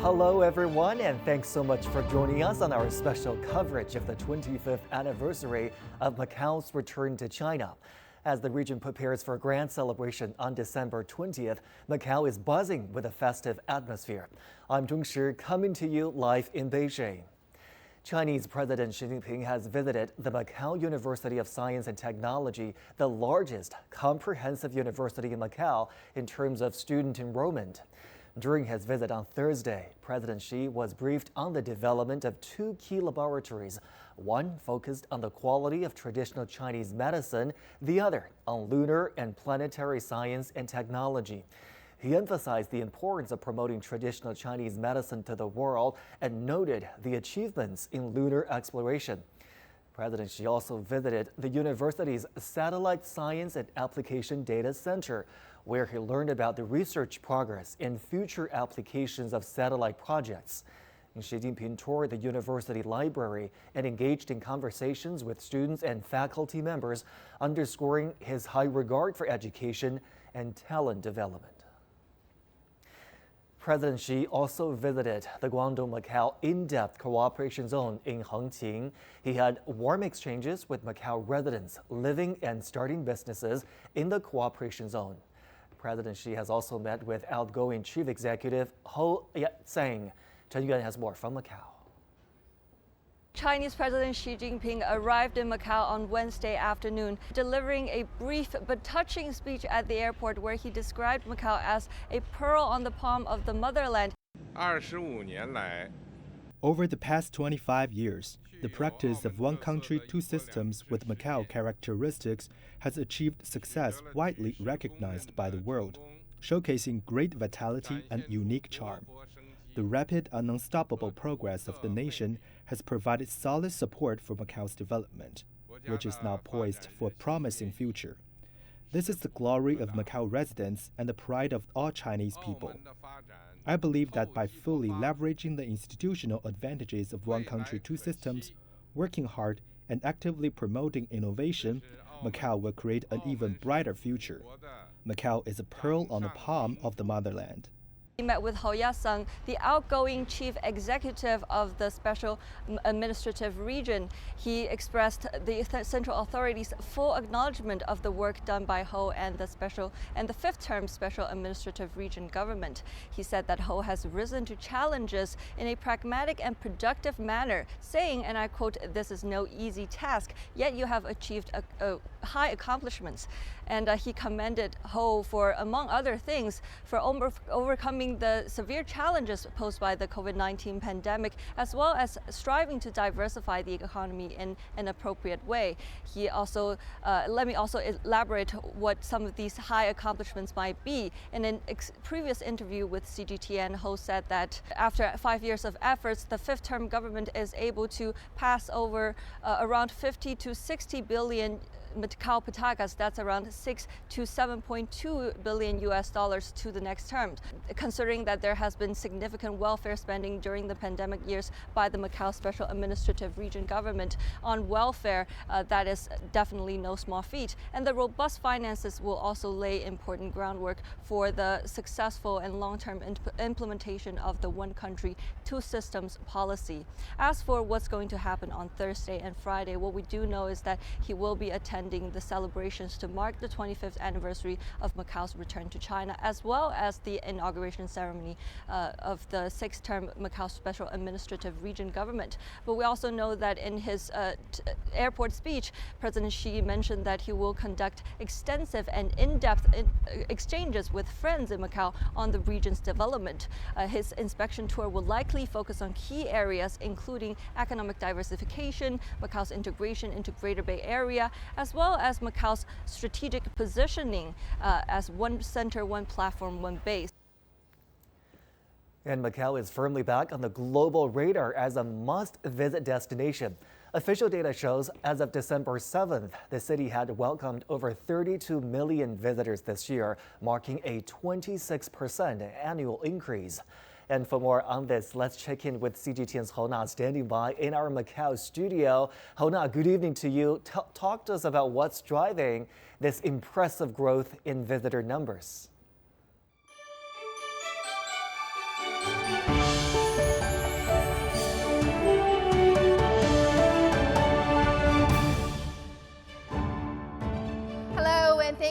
Hello, everyone, and thanks so much for joining us on our special coverage of the 25th anniversary of Macao's return to China. As the region prepares for a grand celebration on December 20th, Macao is buzzing with a festive atmosphere. I'm Zhong Shi, coming to you live in Beijing. Chinese President Xi Jinping has visited the Macao University of Science and Technology, the largest comprehensive university in Macao in terms of student enrollment. During his visit on Thursday, President Xi was briefed on the development of two key laboratories, one focused on the quality of traditional Chinese medicine, the other on lunar and planetary science and technology. He emphasized the importance of promoting traditional Chinese medicine to the world and noted the achievements in lunar exploration. President Xi also visited the university's Satellite Science and Application Data Center, where he learned about the research progress in future applications of satellite projects. Xi Jinping toured the university library and engaged in conversations with students and faculty members, underscoring his high regard for education and talent development. President Xi also visited the Guangdong-Macao In-Depth Cooperation Zone in Hengqin. He had warm exchanges with Macao residents living and starting businesses in the cooperation zone. President Xi has also met with outgoing Chief Executive Ho Yat-seng. Chen Yuan has more from Macao. Chinese President Xi Jinping arrived in Macao on Wednesday afternoon, delivering a brief but touching speech at the airport where he described Macao as a pearl on the palm of the motherland. Over the past 25 years, the practice of one country, two systems with Macao characteristics has achieved success widely recognized by the world, showcasing great vitality and unique charm. The rapid and unstoppable progress of the nation has provided solid support for Macao's development, which is now poised for a promising future. This is the glory of Macao residents and the pride of all Chinese people. I believe that by fully leveraging the institutional advantages of one country, two systems, working hard and actively promoting innovation, Macao will create an even brighter future. Macao is a pearl on the palm of the motherland. He met with Ho Yat-seng, the outgoing chief executive of the Special Administrative Region. He expressed the central authorities' full acknowledgement of the work done by Ho and the fifth-term Special Administrative Region government. He said that Ho has risen to challenges in a pragmatic and productive manner, saying, and I quote, "This is no easy task, yet you have achieved high accomplishments." And he commended Ho for, among other things, for overcoming the severe challenges posed by the COVID-19 pandemic, as well as striving to diversify the economy in an appropriate way. He also, let me also elaborate what some of these high accomplishments might be. In a previous interview with CGTN, Ho said that after 5 years of efforts, the fifth-term government is able to pass over around 50 to 60 billion Macao patakas, that's around 6 to 7.2 billion US dollars to the next term. Considering that there has been significant welfare spending during the pandemic years by the Macao Special Administrative Region government on welfare, that is definitely no small feat. And the robust finances will also lay important groundwork for the successful and long-term implementation of the one country, two systems policy. As for what's going to happen on Thursday and Friday, what we do know is that he will be attending the celebrations to mark the 25th anniversary of Macao's return to China, as well as the inauguration ceremony of the sixth-term Macao Special Administrative Region government. But we also know that in his airport speech, President Xi mentioned that he will conduct extensive and in-depth exchanges with friends in Macao on the region's development. His inspection tour will likely focus on key areas, including economic diversification, Macao's integration into Greater Bay Area, as well as Macao's strategic positioning as one center, one platform, one base. And Macao is firmly back on the global radar as a must-visit destination. Official data shows as of December 7th, the city had welcomed over 32 million visitors this year, marking a 26% annual increase. And for more on this, let's check in with CGTN's Ho Na standing by in our Macao studio. Ho Na, good evening to you. Talk to us about what's driving this impressive growth in visitor numbers.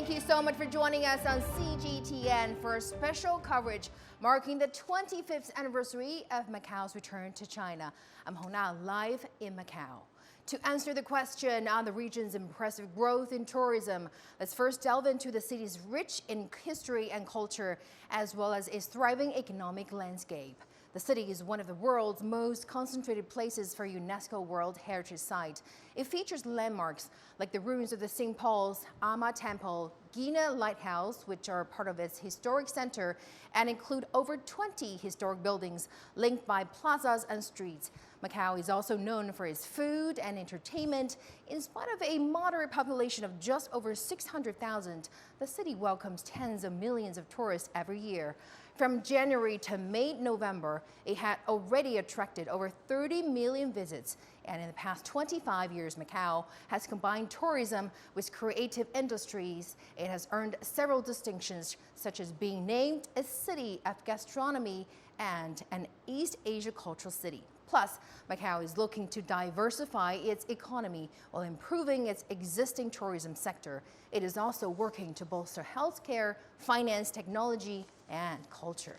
Thank you so much for joining us on CGTN for a special coverage marking the 25th anniversary of Macao's return to China. I'm Hona, live in Macao. To answer the question on the region's impressive growth in tourism, let's first delve into the city's rich in history and culture, as well as its thriving economic landscape. The city is one of the world's most concentrated places for UNESCO World Heritage Site. It features landmarks like the ruins of the St. Paul's, Ama Temple, Gina Lighthouse, which are part of its historic center, and include over 20 historic buildings linked by plazas and streets. Macao is also known for its food and entertainment. In spite of a moderate population of just over 600,000, the city welcomes tens of millions of tourists every year. From January to November, it had already attracted over 30 million visits. And in the past 25 years, Macao has combined tourism with creative industries. It has earned several distinctions, such as being named a city of gastronomy and an East Asia cultural city. Plus, Macao is looking to diversify its economy while improving its existing tourism sector. It is also working to bolster healthcare, finance, technology, and culture.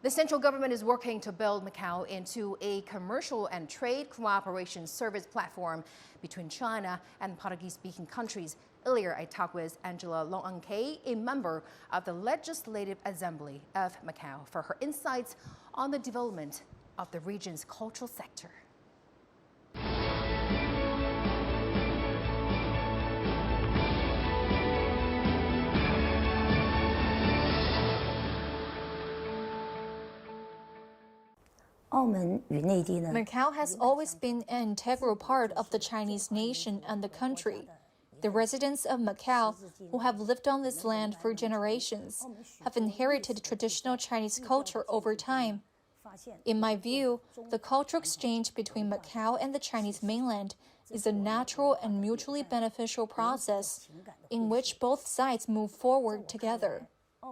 The central government is working to build Macao into a commercial and trade cooperation service platform between China and Portuguese-speaking countries. Earlier, I talked with Angela Long-Kay, a member of the Legislative Assembly of Macao, for her insights on the development of the region's cultural sector. Macao has always been an integral part of the Chinese nation and the country. The residents of Macao, who have lived on this land for generations, have inherited traditional Chinese culture over time. In my view, the cultural exchange between Macao and the Chinese mainland is a natural and mutually beneficial process in which both sides move forward together.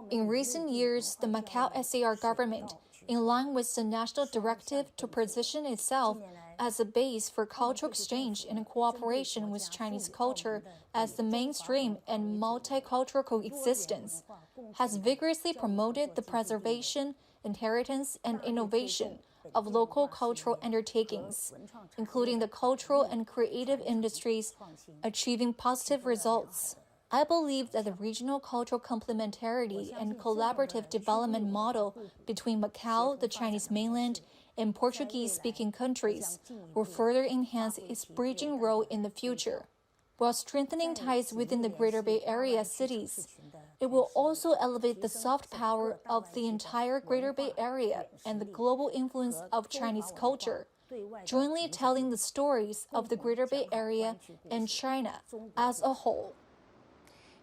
In recent years, the Macao SAR government, in line with the national directive to position itself as a base for cultural exchange and cooperation with Chinese culture as the mainstream and multicultural coexistence, has vigorously promoted the preservation, inheritance, and innovation of local cultural undertakings, including the cultural and creative industries, achieving positive results. I believe that the regional cultural complementarity and collaborative development model between Macao, the Chinese mainland, and Portuguese-speaking countries will further enhance its bridging role in the future. While strengthening ties within the Greater Bay Area cities, it will also elevate the soft power of the entire Greater Bay Area and the global influence of Chinese culture, jointly telling the stories of the Greater Bay Area and China as a whole.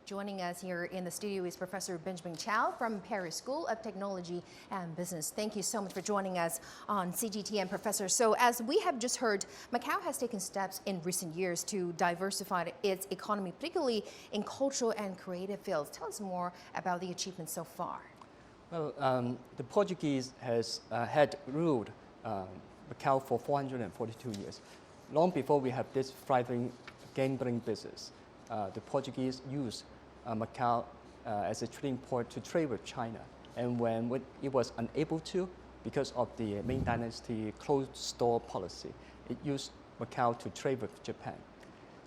Joining us here in the studio is Professor Benjamin Chow from Paris School of Technology and Business. Thank you so much for joining us on CGTN, Professor. So as we have just heard, Macao has taken steps in recent years to diversify its economy, particularly in cultural and creative fields. Tell us more about the achievements so far. Well, the Portuguese had ruled Macao for 442 years. Long before we have this thriving gambling business, the Portuguese used Macao as a trading port to trade with China. And when it was unable to, because of the Ming Dynasty closed store policy, it used Macao to trade with Japan.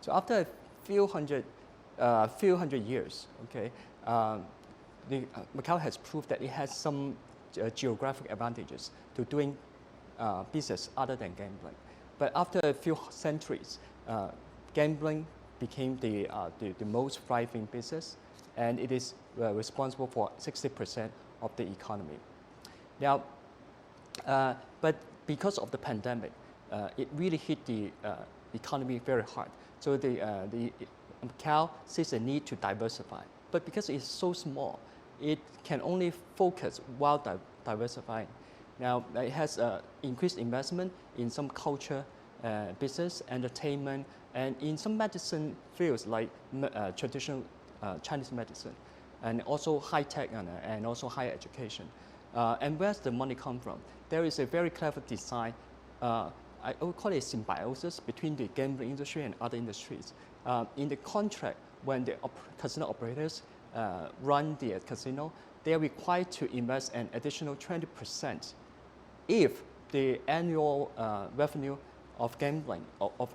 So after a few hundred years, okay, Macao has proved that it has some geographic advantages to doing business other than gambling. But after a few centuries, gambling became the most thriving business, and it is responsible for 60% of the economy. Now, but because of the pandemic, it really hit the economy very hard. So Macao sees a need to diversify, but because it's so small, it can only focus while diversifying. Now, it has increased investment in some culture, business, entertainment, and in some medicine fields like traditional Chinese medicine, and also high tech and also higher education. And where's the money come from? There is a very clever design. I would call it symbiosis between the gambling industry and other industries. In the contract when the casino operators run the casino, they are required to invest an additional 20% if the annual revenue of gambling, of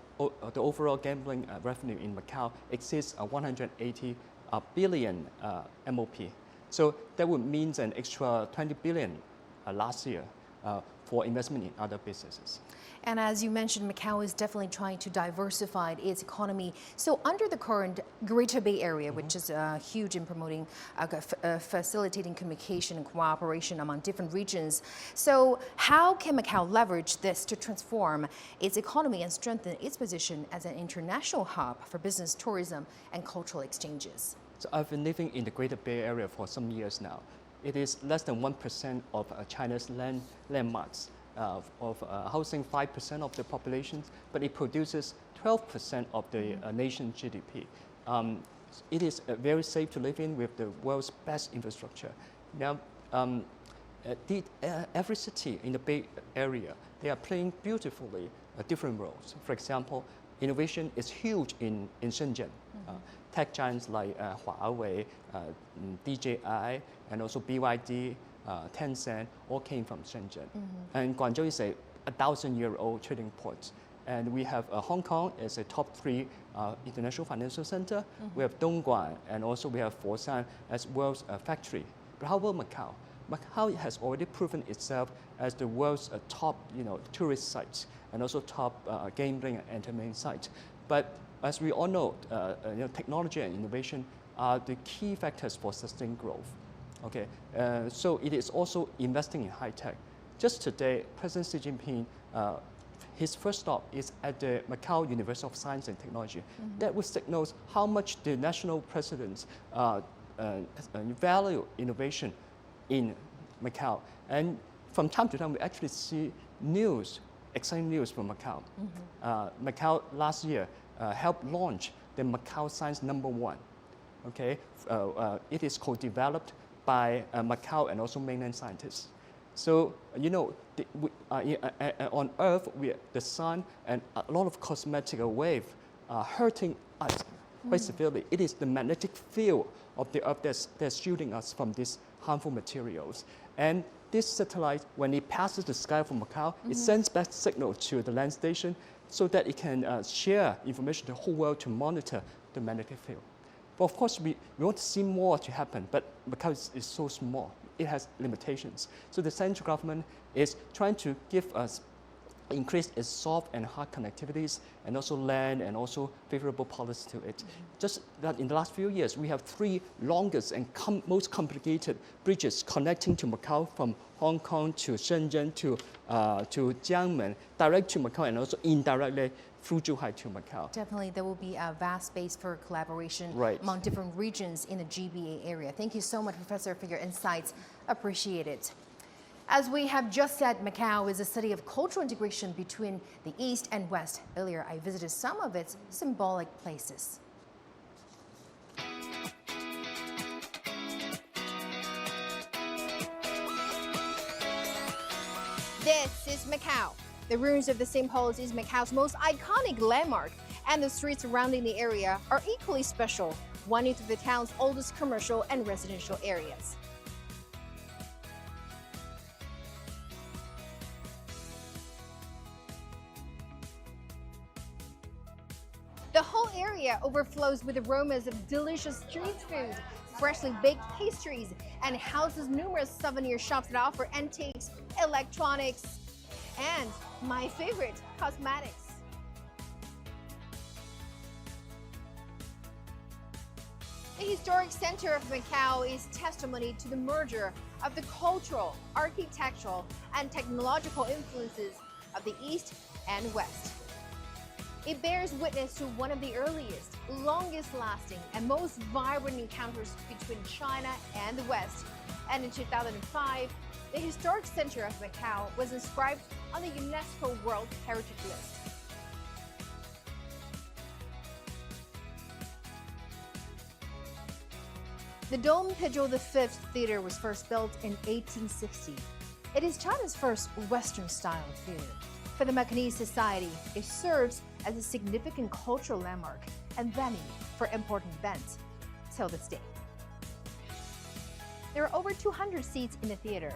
the overall gambling revenue in Macau exceeds 180 billion MOP. So that would mean an extra 20 billion last year for investment in other businesses. And as you mentioned, Macau is definitely trying to diversify its economy. So under the current Greater Bay Area, which is huge in promoting, facilitating communication and cooperation among different regions. So how can Macau leverage this to transform its economy and strengthen its position as an international hub for business, tourism, and cultural exchanges? So I've been living in the Greater Bay Area for some years now. It is less than 1% of China's landmarks. Of housing 5% of the population, but it produces 12% of the nation's GDP. It is very safe to live in with the world's best infrastructure. Now, every city in the Bay Area, they are playing beautifully different roles. For example, innovation is huge in Shenzhen. Tech giants like Huawei, DJI, and also BYD, Tencent all came from Shenzhen. And Guangzhou is a 1,000-year-old trading port. And we have Hong Kong as a top 3 international financial center. We have Dongguan, and also we have Foshan as world's factory. But how about Macau? Macau has already proven itself as the world's top tourist site and also top gambling and entertainment site. But as we all know, technology and innovation are the key factors for sustained growth. Okay, so it is also investing in high tech. Just today, President Xi Jinping, his first stop is at the Macau University of Science and Technology. That would signal how much the national presidents value innovation in Macau. And from time to time, we actually see news, exciting news from Macau. Macau last year helped launch the Macau Science #1. Okay, it is co-developed by Macau and also mainland scientists. So, on Earth, the sun and a lot of cosmetic wave are hurting us quite severely. It is the magnetic field of the Earth that's shielding us from these harmful materials. And this satellite, when it passes the sky from Macau, it sends back signal to the land station so that it can share information to the whole world to monitor the magnetic field. But of course, we want to see more to happen, but Macau is so small, it has limitations. So the central government is trying to give us increase its soft and hard connectivities and also land and also favorable policy to it. Just that in the last few years, we have 3 longest and most complicated bridges connecting to Macau from Hong Kong to Shenzhen to Jiangmen, direct to Macau and also indirectly through Zhuhai to Macau. Definitely, there will be a vast space for collaboration among different regions in the GBA area. Thank you so much, Professor, for your insights. Appreciate it. As we have just said, Macau is a city of cultural integration between the East and West. Earlier, I visited some of its symbolic places. This is Macau. The ruins of the St. Paul's is Macau's most iconic landmark, and the streets surrounding the area are equally special, winding through the town's oldest commercial and residential areas. The whole area overflows with aromas of delicious street food, freshly baked pastries, and houses numerous souvenir shops that offer antiques, electronics, and my favorite, cosmetics. The historic center of Macau is testimony to the merger of the cultural, architectural, and technological influences of the East and West. It bears witness to one of the earliest, longest-lasting, and most vibrant encounters between China and the West. And in 2005, the historic center of Macau was inscribed on the UNESCO World Heritage List. The Dom Pedro V Theater was first built in 1860. It is China's first Western-style theater. For the Macanese society, it serves as a significant cultural landmark and venue for important events till this day. There are over 200 seats in the theater.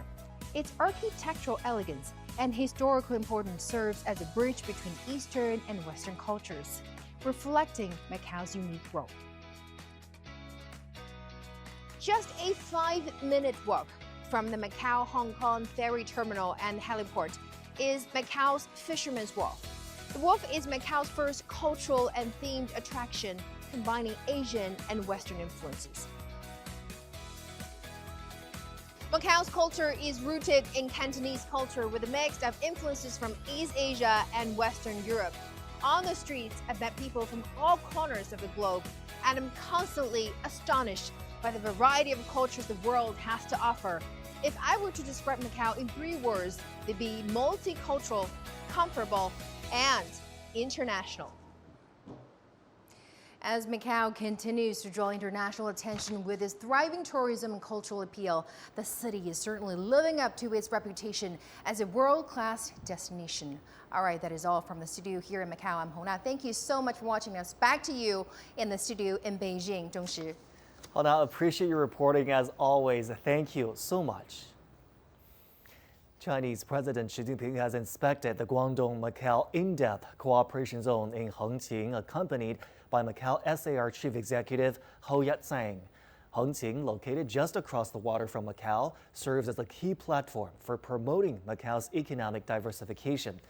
Its architectural elegance and historical importance serves as a bridge between Eastern and Western cultures, reflecting Macau's unique role. Just a 5-minute walk from the Macau-Hong Kong ferry terminal and heliport is Macau's Fisherman's Wharf. The wharf is Macau's first cultural and themed attraction, combining Asian and Western influences. Macau's culture is rooted in Cantonese culture with a mix of influences from East Asia and Western Europe. On the streets, I've met people from all corners of the globe, and I'm constantly astonished by the variety of cultures the world has to offer. If I were to describe Macau in 3 words, they'd be multicultural, comfortable, and international. As Macau continues to draw international attention with its thriving tourism and cultural appeal, the city is certainly living up to its reputation as a world-class destination. All right, that is all from the studio here in Macau. I'm Hona. Thank you so much for watching us. Back to you in the studio in Beijing, Zhongshi. Hona, appreciate your reporting as always. Thank you so much. Chinese President Xi Jinping has inspected the Guangdong-Macau in-depth cooperation zone in Hengqin, accompanied by Macao SAR Chief Executive Hou Yatsang. Hengqin, located just across the water from Macau, serves as a key platform for promoting Macau's economic diversification.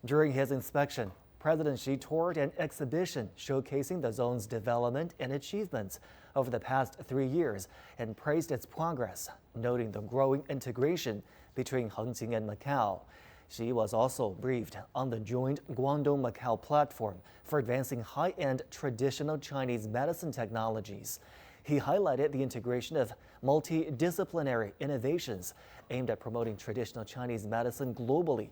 During his inspection, President Xi toured an exhibition showcasing the zone's development and achievements over the past 3 years and praised its progress, noting the growing integration between Hengqin and Macau. Xi was also briefed on the joint Guangdong-Macau platform for advancing high-end traditional Chinese medicine technologies. He highlighted the integration of multidisciplinary innovations aimed at promoting traditional Chinese medicine globally.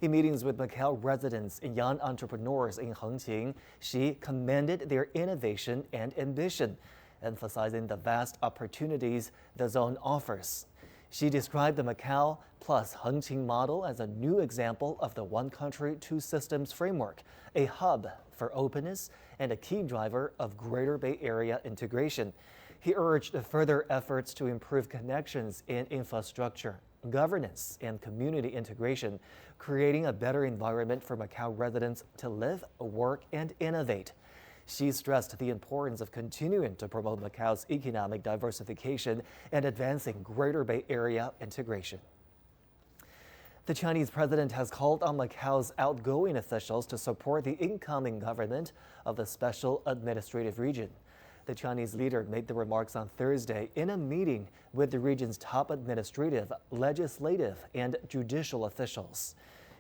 In meetings with Macau residents and young entrepreneurs in Hengqin, Xi commended their innovation and ambition, emphasizing the vast opportunities the zone offers. Xi described the Macau plus Hengqin model as a new example of the one country, two systems framework, a hub for openness and a key driver of Greater Bay Area integration. He urged further efforts to improve connections in infrastructure, governance, and community integration, creating a better environment for Macau residents to live, work, and innovate. Xi stressed the importance of continuing to promote Macau's economic diversification and advancing Greater Bay Area integration. The Chinese president has called on Macau's outgoing officials to support the incoming government of the Special Administrative Region. The Chinese leader made the remarks on Thursday in a meeting with the region's top administrative, legislative, and judicial officials.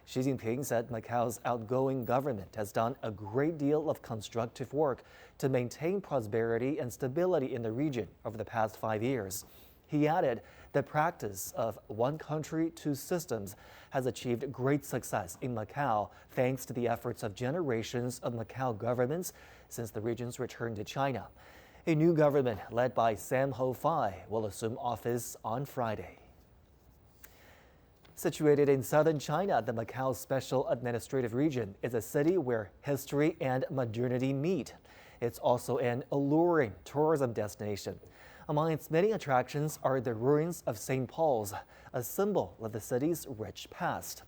Xi Jinping said Macau's outgoing government has done a great deal of constructive work to maintain prosperity and stability in the region over the past 5 years. He added the practice of one country, two systems has achieved great success in Macau thanks to the efforts of generations of Macau governments since the region's return to China. A new government led by Sam Ho-fai will assume office on Friday. Situated in southern China, the Macau Special Administrative Region is a city where history and modernity meet. It's also an alluring tourism destination. Among its many attractions are the ruins of St. Paul's, a symbol of the city's rich past.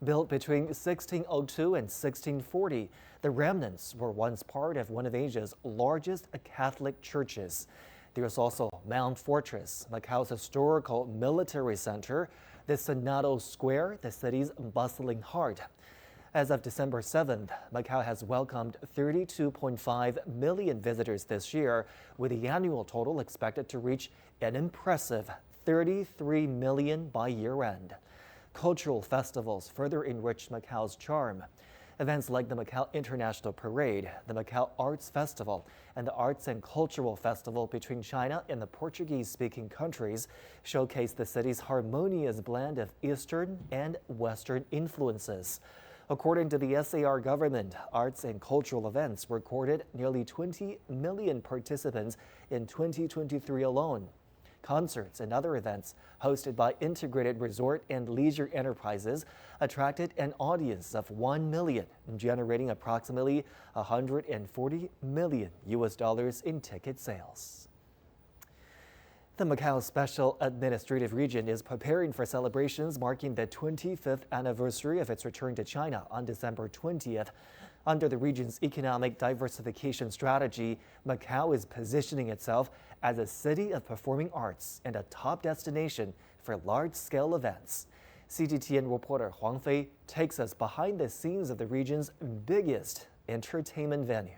Built between 1602 and 1640, the remnants were once part of one of Asia's largest Catholic churches. There's also Mount Fortress, Macau's historical military center, the Senado Square, the city's bustling heart. As of December 7th, Macau has welcomed 32.5 million visitors this year, with the annual total expected to reach an impressive 33 million by year-end. Cultural festivals further enrich Macau's charm. Events like the Macau International Parade, the Macau Arts Festival, and the Arts and Cultural Festival between China and the Portuguese-speaking countries showcase the city's harmonious blend of Eastern and Western influences. According to the SAR government, arts and cultural events recorded nearly 20 million participants in 2023 alone. Concerts and other events hosted by integrated resort and leisure enterprises attracted an audience of 1 million, generating approximately $140 million in ticket sales. The Macao Special Administrative Region is preparing for celebrations marking the 25th anniversary of its return to China on December 20th. Under the region's economic diversification strategy, Macao is positioning itself as a city of performing arts and a top destination for large-scale events. CGTN reporter Huang Fei takes us behind the scenes of the region's biggest entertainment venue.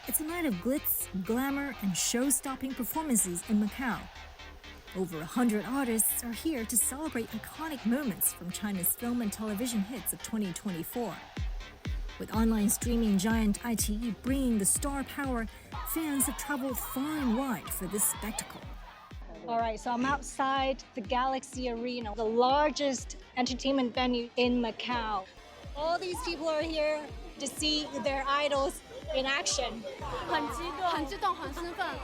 It's a night of glitz, glamour, and show-stopping performances in Macau. Over 100 artists are here to celebrate iconic moments from China's film and television hits of 2024. With online streaming giant iQIYI bringing the star power, fans have traveled far and wide for this spectacle. All right, so I'm outside the Galaxy Arena, the largest entertainment venue in Macau. All these people are here to see their idols in action.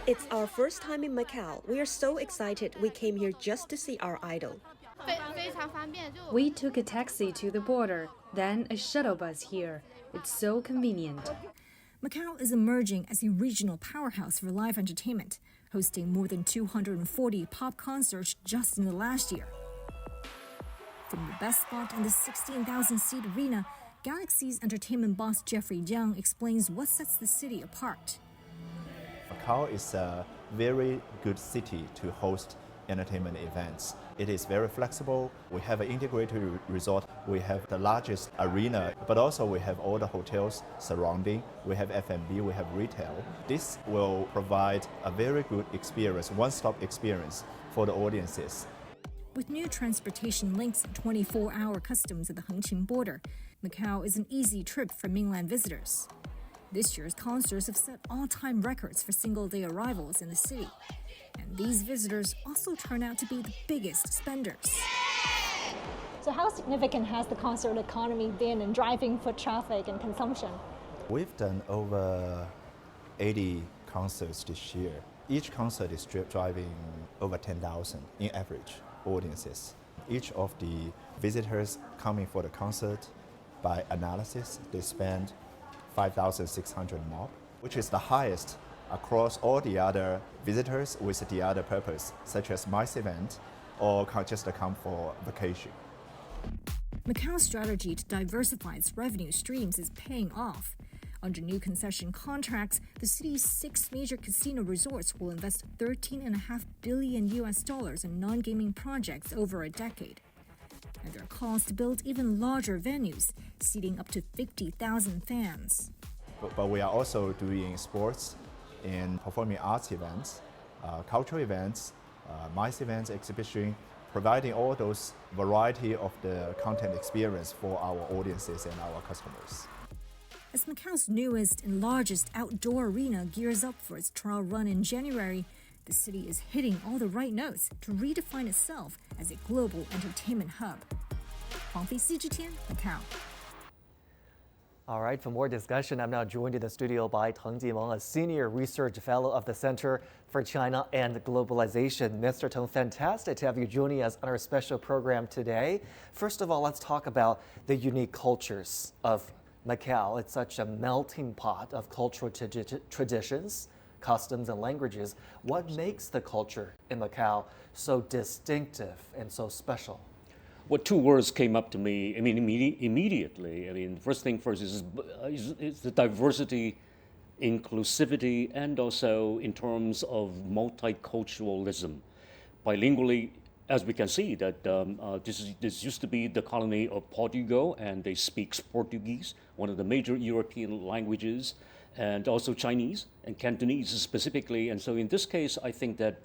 It's our first time in Macau. We are so excited. We came here just to see our idol. We took a taxi to the border, then a shuttle bus here. It's so convenient. Macau is emerging as a regional powerhouse for live entertainment, hosting more than 240 pop concerts just in the last year. From the best spot in the 16,000-seat arena, Galaxy's entertainment boss Jeffrey Jiang explains what sets the city apart. Macau is a very good city to host entertainment events. It is very flexible. We have an integrated resort. We have the largest arena, but also we have all the hotels surrounding. We have F&B, we have retail. This will provide a very good experience, one-stop experience for the audiences. With new transportation links and 24-hour customs at the Hengqin border, Macau is an easy trip for mainland visitors. This year's concerts have set all-time records for single-day arrivals in the city. And these visitors also turn out to be the biggest spenders. So how significant has the concert economy been in driving foot traffic and consumption? We've done over 80 concerts this year. Each concert is driving over 10,000 in average audiences. Each of the visitors coming for the concert, by analysis, they spend 5,600 MOP, which is the highest across all the other visitors with the other purpose, such as MICE event or just come for vacation. Macau's strategy to diversify its revenue streams is paying off. Under new concession contracts, the city's 6 major casino resorts will invest $13.5 billion in non-gaming projects over a decade. And there are calls to build even larger venues, seating up to 50,000 fans. But we are also doing sports and performing arts events, cultural events, MICE events, exhibition, providing all those variety of the content experience for our audiences and our customers. As Macau's newest and largest outdoor arena gears up for its trial run in January, the city is hitting all the right notes to redefine itself as a global entertainment hub. Huang Fei, CGTN, Macau. All right, for more discussion, I'm now joined in the studio by Teng Jimeng, a senior research fellow of the Center for China and Globalization. Mr. Teng, fantastic to have you joining us on our special program today. First of all, let's talk about the unique cultures of Macau. It's such a melting pot of cultural traditions, customs, and languages. What makes the culture in Macau so distinctive and so special? Well, 2 words came up to me, immediately. The first thing first is the diversity, inclusivity, and also in terms of multiculturalism. Bilingually, as we can see, that this used to be the colony of Portugal, and they speak Portuguese, one of the major European languages, and also Chinese and Cantonese specifically. And so in this case, I think that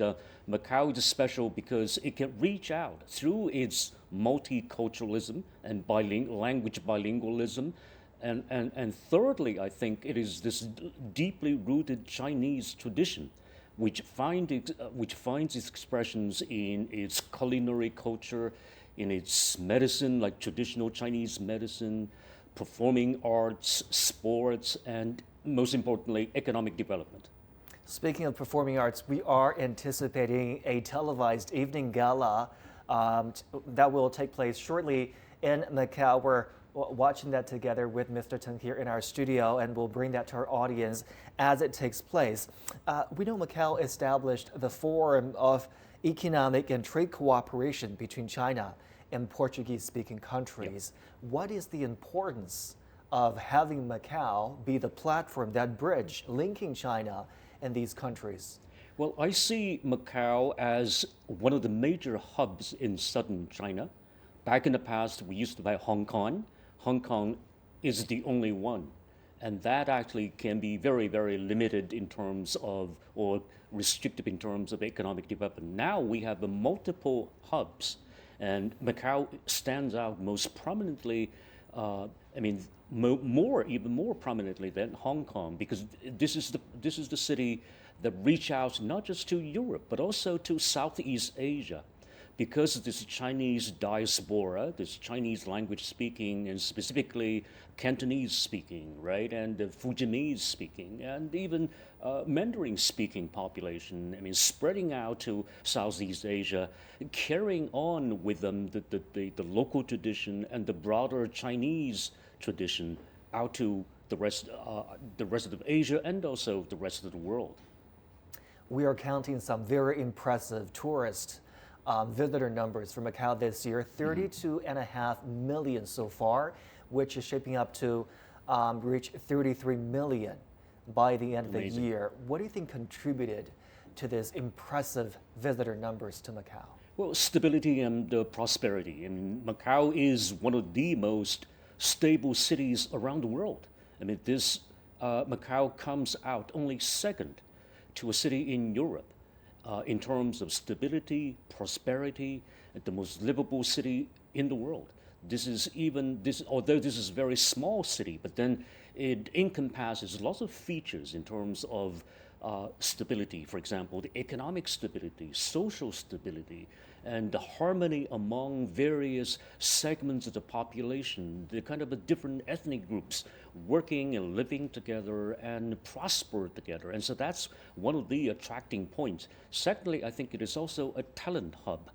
Macau is special because it can reach out through its multiculturalism and language bilingualism. And thirdly, I think it is this deeply rooted Chinese tradition, which finds its expressions in its culinary culture, in its medicine, like traditional Chinese medicine, performing arts, sports, and most importantly, economic development. Speaking of performing arts, we are anticipating a televised evening gala that will take place shortly in Macau. We're watching that together with Mr. Teng here in our studio, and we'll bring that to our audience as it takes place. We know Macau established the Forum of Economic and Trade Cooperation between China and Portuguese-speaking countries. Yep. What is the importance of having Macau be the platform, that bridge linking China and these countries? Well, I see Macau as one of the major hubs in southern China. Back in the past, we used to have Hong Kong. Hong Kong is the only one. And that actually can be very, very limited in terms of, or restrictive in terms of economic development. Now we have multiple hubs, and Macau stands out most prominently, even more prominently than Hong Kong, because this is the city that reach out not just to Europe, but also to Southeast Asia. Because of this Chinese diaspora, this Chinese language speaking, and specifically Cantonese speaking, right, and Fujianese speaking, and even Mandarin speaking population, spreading out to Southeast Asia, carrying on with them the local tradition and the broader Chinese tradition out to the rest of Asia and also the rest of the world. We are counting some very impressive tourist visitor numbers for Macau this year, 32.5 million so far, which is shaping up to reach 33 million by the end of the year. What do you think contributed to this impressive visitor numbers to Macau? Well, stability and prosperity. Macau is one of the most stable cities around the world. Macau comes out only second to a city in Europe in terms of stability, prosperity, the most livable city in the world. Although this is a very small city, but then it encompasses lots of features in terms of stability. For example, the economic stability, social stability, and the harmony among various segments of the population, the kind of different ethnic groups working and living together and prosper together. And so that's one of the attracting points. Secondly, I think it is also a talent hub.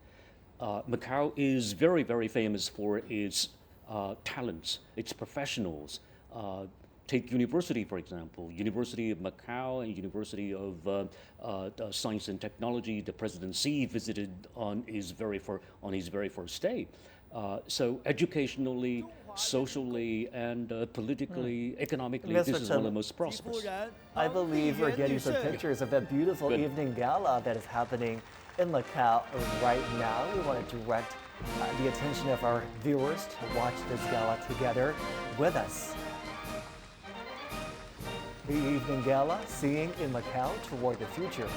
Macau is very, very famous for its talents, its professionals. Take university, for example, University of Macau and University of Science and Technology. The President Xi visited on his very first day. So educationally, socially, and politically, economically, Mr. this is one of the most prosperous. I believe we're getting some pictures of that beautiful evening gala that is happening in Macau right now. We want to direct the attention of our viewers to watch this gala together with us. The evening gala, Seeing in Macau Toward the Future,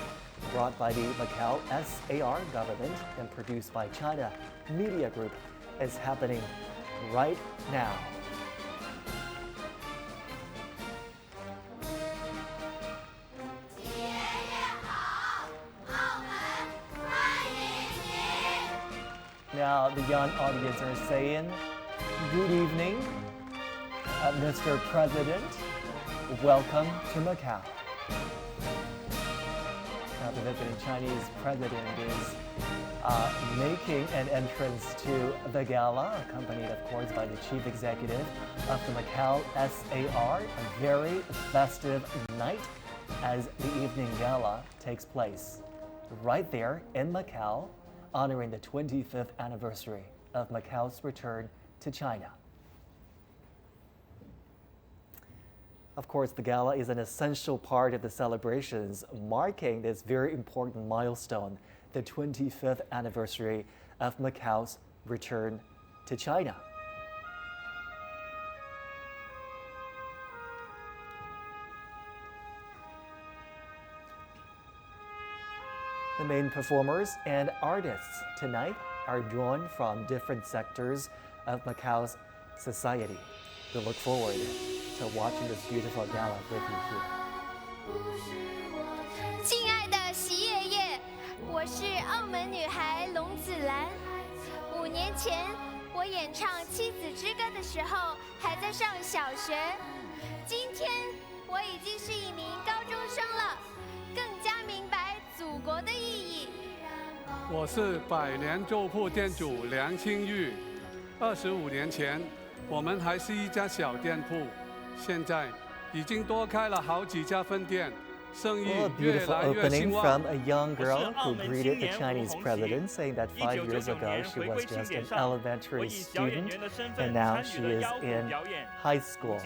brought by the Macao SAR government and produced by China Media Group, is happening right now. Now the young audience are saying, "Good evening, Mr. President. Welcome to Macau." Now the visiting Chinese president is making an entrance to the gala, accompanied, of course, by the chief executive of the Macao SAR. A very festive night as the evening gala takes place right there in Macau, honoring the 25th anniversary of Macau's return to China. Of course, the gala is an essential part of the celebrations marking this very important milestone, the 25th anniversary of Macau's return to China. The main performers and artists tonight are drawn from different sectors of Macau's society. We look forward to watching this beautiful gala with you here. 亲爱的习爷爷，我是澳门女孩龙子兰。25年前，我演唱《妻子之歌》的时候还在上小学。今天我已经是一名高中生了，更加明白祖国的意义。我是百年粥铺店主梁清玉。25年前，我们还是一家小店铺，现在已经多开了好几家分店。 Well, a beautiful opening from a young girl who greeted the Chinese president, saying that 5 years ago she was just an elementary student and now she is in high school.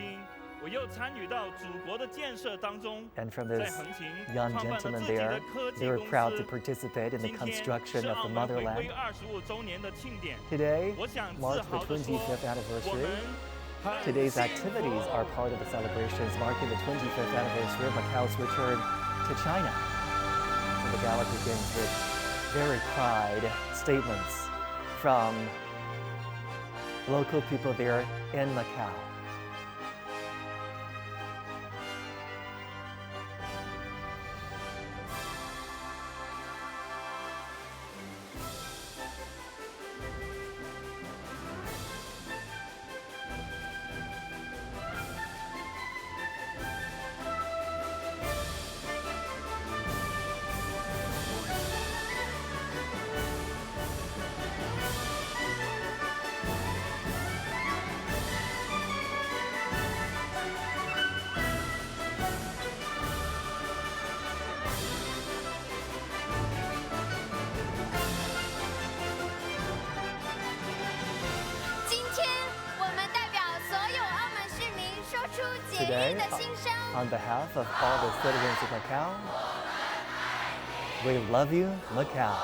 And from this young gentleman there, they were proud to participate in the construction of the motherland. Today marks the 25th anniversary. Today's activities are part of the celebrations marking the 25th anniversary of Macao's return to China. And the gala begins with very pride statements from local people there in Macao. Today, on behalf of all the citizens of Macao, we love you, Macao.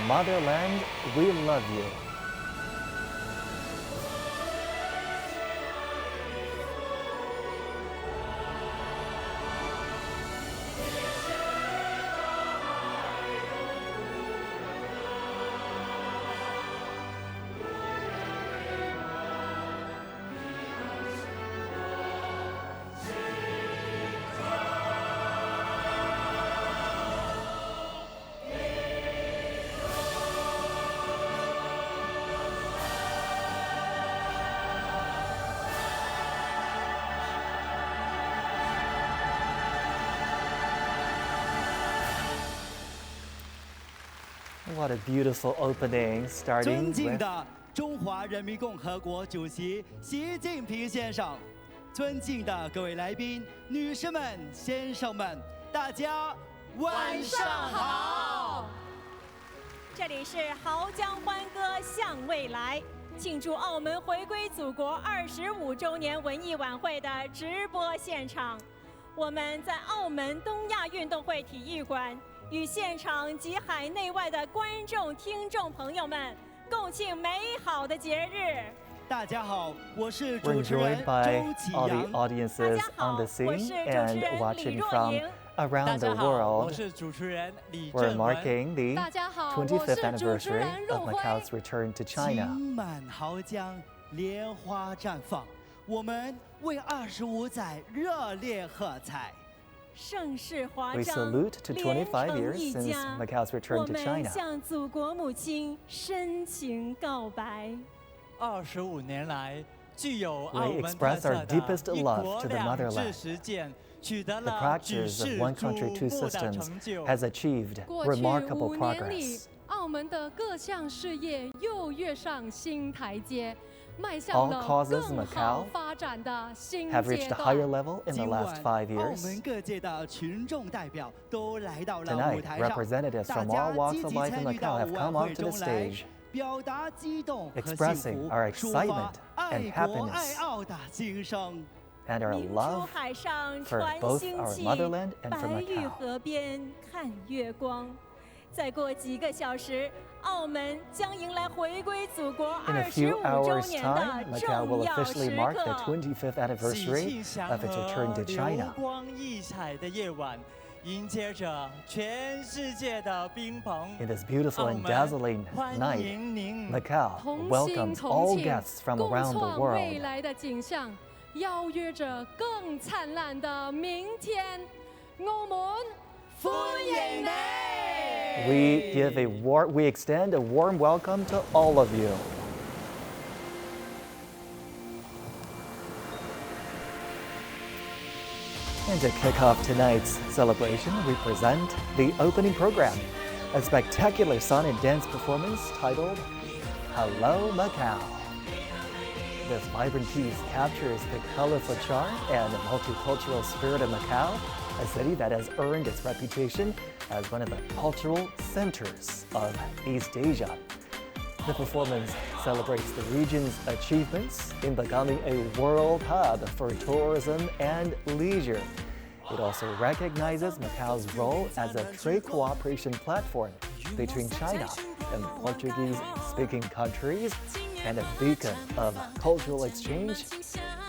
Motherland, we love you. What a beautiful opening, starting with 尊敬的中华人民共和国主席习近平先生，尊敬的各位来宾、女士们、先生们，大家晚上好。这里是濠江欢歌向未来，庆祝澳门回归祖国25周年文艺晚会的直播现场。我们在澳门东亚运动会体育馆。 与现场及海内外的观众、听众朋友们共庆美好的节日。大家好，我是 We're 主持人 joined by 周启 all the 阳。 audiences on the scene and watching from around the world. 我是主持人李 We're 正文。 marking the 25th anniversary of Macao's return to China. 金满濠江，莲花绽放，我们为25载热烈喝彩。 盛世华 We 章， salute to 25 years 连成 since 一家。 Macao's return 我 to 们 China. 向祖国母亲深情告白。25年来，具有 We 澳门特 express 色 our 的 deepest 一 love 国 to the 两制 motherland. 实践，取得 The 了举 practice of 世 one 瞩 country, two 目的 systems 成就。 has achieved 过去 remarkable 5年里 progress. 澳门的各项事业又跃上新台阶，迈向 All 了 causes 更 Macau 好发展的新 have 阶 reached a higher 段。 level in the 今 last 5晚，澳 years. 门各界的群众代表都来到了舞 Tonight, 台上， representatives 大 from 家 all walks 积 of 极 life 参 in 与到 Macau have 晚 come 会 onto the 中来， stage, 表达激动和幸 expressing 福， our 抒发 excitement 爱 and 国爱 happiness 澳的心声。 and our 明珠 love 海上 for 传 both 星 our 气， motherland and for 白玉 Macau. 河边看月光。再过几个小时，澳门将迎来回归祖国 In a few 25周 hours' 年 time, 的 Macau will 重要 officially 时 mark the 刻。 25th 喜 anniversary 庆祥 of its return 和 to 流 China. 光溢彩的夜晚，迎接着全世界的宾朋。 In this beautiful 澳 and 门 dazzling 欢 night, 迎您。 Macau 同心 welcomes 同 all 庆， guests from 共 around the 创未 world. 来的景象，邀约着更灿烂的明天。澳门欢迎你！ We extend a warm welcome to all of you. And to kick off tonight's celebration, we present the opening program, a spectacular song and dance performance titled Hello Macao. This vibrant piece captures the colorful charm and multicultural spirit of Macau, a city that has earned its reputation as one of the cultural centers of East Asia. The performance celebrates the region's achievements in becoming a world hub for tourism and leisure. It also recognizes Macau's role as a trade cooperation platform between China and Portuguese-speaking countries and a beacon of cultural exchange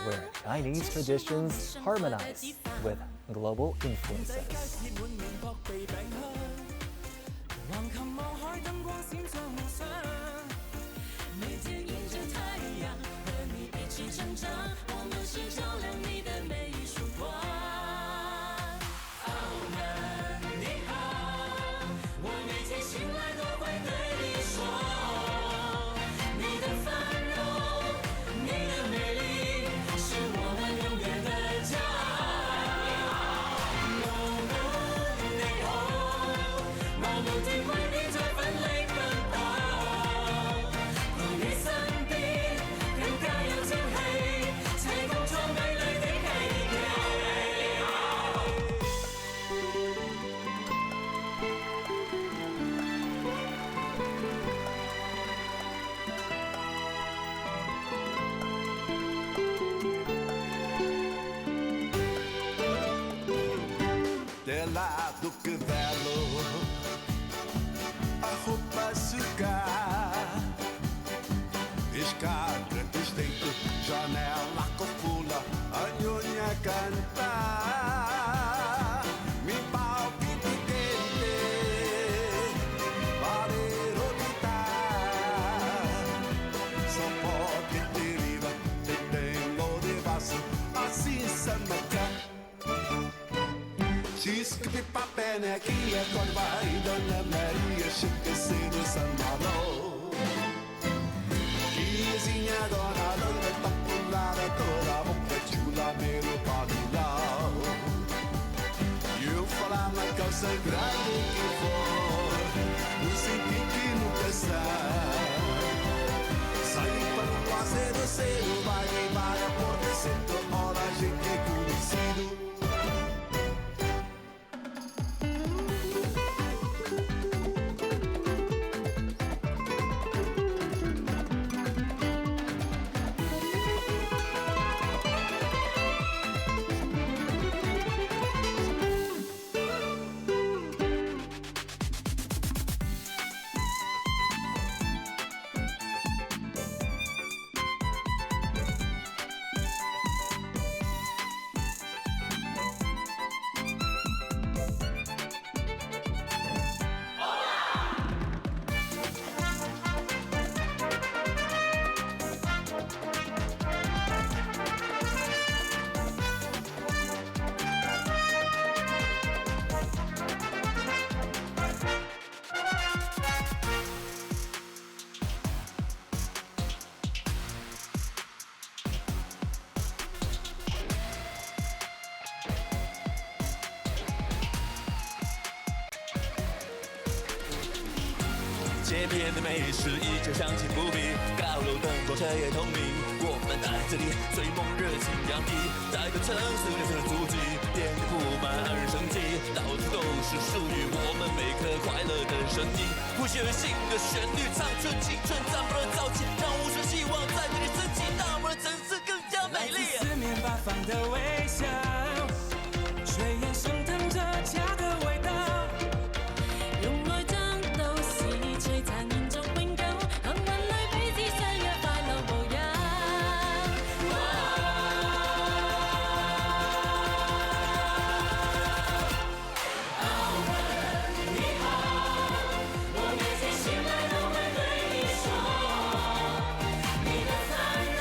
where Chinese traditions harmonize with global influences. Do que belo a roupa sugar, escada, estreito, janela, copula, a nhonha cantar, me palpite quente, valero gritar, só pode ter riva, tem de vaso, assim se maca. Diz que de papel aqui é quando vai Dona Maria chica cedo São Malo. Vizinha Dona Loura tá pulada toda a boca chula meu panulau. E eu falar na calça grande que for, não senti que nunca sai para o lazer cedo, vai a porta centro, hora a gente é conhecido.街边的美食依旧相信不必，高楼灯光彻夜通明。我们在这里追梦热情洋溢，代表城市的足迹，点点布满二人生机，到处都是属于我们每颗快乐的声音。谱写新的旋律，唱出青春咱们的朝气，让无数希望在这里升起，让我们的城市更加美丽。来自四面八方的微笑，炊烟升腾着家的味道。用愛將到時璀璨延續永久，幸運裏彼此相約快樂無憂。澳門你好，我每天醒來都會對你說，你的繁榮。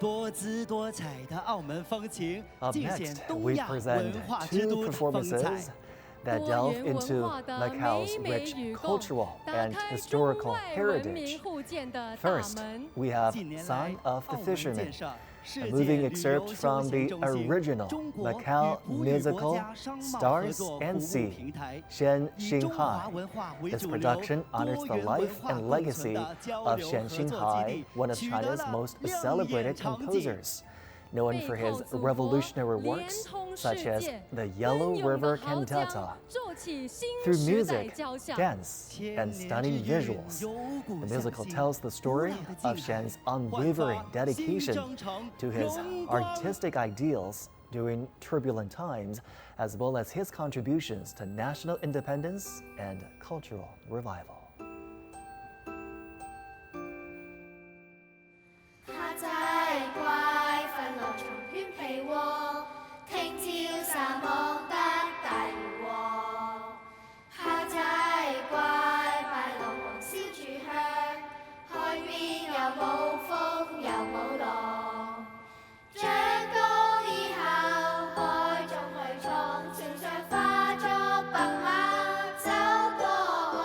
多姿多彩的澳门风情， Up 尽显 next, 东 we 亚 present 文化之 two 都风采。 performances that delve into Macau's rich cultural and historical heritage. First, we have Son of the Fisherman, a moving excerpt from the original Macau musical Stars and Sea, Shen Xinghai. This production honors the life and legacy of Shen Xinghai, one of China's most celebrated composers. Known for his revolutionary works such as the Yellow River Cantata. Through music, dance, and stunning visuals, the musical tells the story of Shen's unwavering dedication to his artistic ideals during turbulent times, as well as his contributions to national independence and cultural revival. 他在乖快樂長捲被窩，聽朝散網得大魚獲。蝦仔乖拜龍王燒住香，海邊又冇風又冇浪。長江以後海中去闖，船上化作白馬走過岸。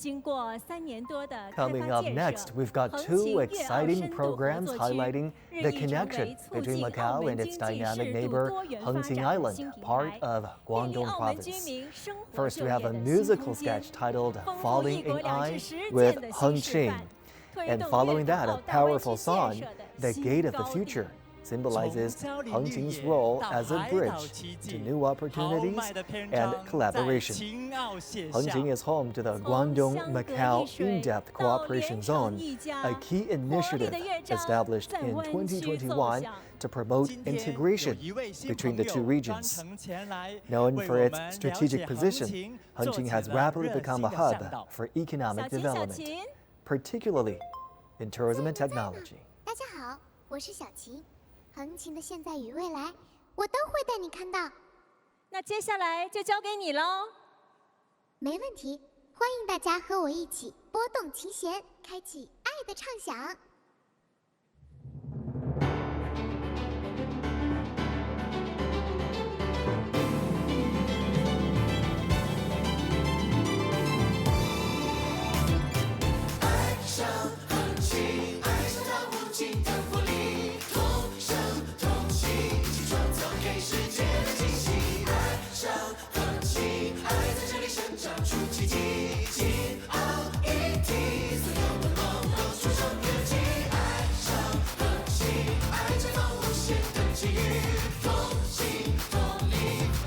经过3年多的开 Coming 发 up 建 next, 设， we've got 横 two 琴粤澳 exciting 深度合 programs 作区 highlighting 日 the 益成 connection 为促 between 进澳 Macau 门 and 经 its 济 dynamic 适度 neighbor, 多元发 Hengqin 展的 Island, 新品 part 牌， of 便利 Guangdong 澳门居 Province. 民生活 First, 就 we 业 have a 的新 musical 空间， sketch titled 丰富 Falling 一国 in 两制 Eye 实 with 践的新 Heng 示 Qing. 范，推 And 动 following 粤 that, 港 a 澳大湾区 powerful 建 song, 设的 The 新 Gate of the 高点。 Future, symbolizes 从郊 Heng 林绿 Qing's 野 role 到 as a 海岛 bridge 奇 to 迹 new 豪 opportunities 迈的篇 and 章在 collaboration. 青澳写 Heng 下 Qing is home to the 从 Guangdong 相隔 Macau 一水 In-Depth 到 Cooperation 连成 Zone, 一家， a key 活力 initiative 的乐章 established 在 in 湾区奏2021响。 to promote 今天有 integration 一位新 between 朋 the two 友专 regions. 程前来 Known 为 for 我 its 们了 strategic 解 position, 横 Heng 琴 Qing 做 has 起了 rapidly 热 become 心 a 的 hub 向导。 for economic 小琴，小 development, 琴， particularly in tourism and technology. 大家好，我是小琪，横琴的现在与未来，我都会带你看到。那接下来就交给你喽。没问题，欢迎大家和我一起拨动琴弦，开启爱的畅想。爱上横琴，爱上它无尽的活力，同声同气，一起创造给世界的惊喜。爱上横琴，爱在这里生长出奇迹，金澳一体，所有的梦都触手可及。爱上横琴，爱绽放无限的机遇，同心同力，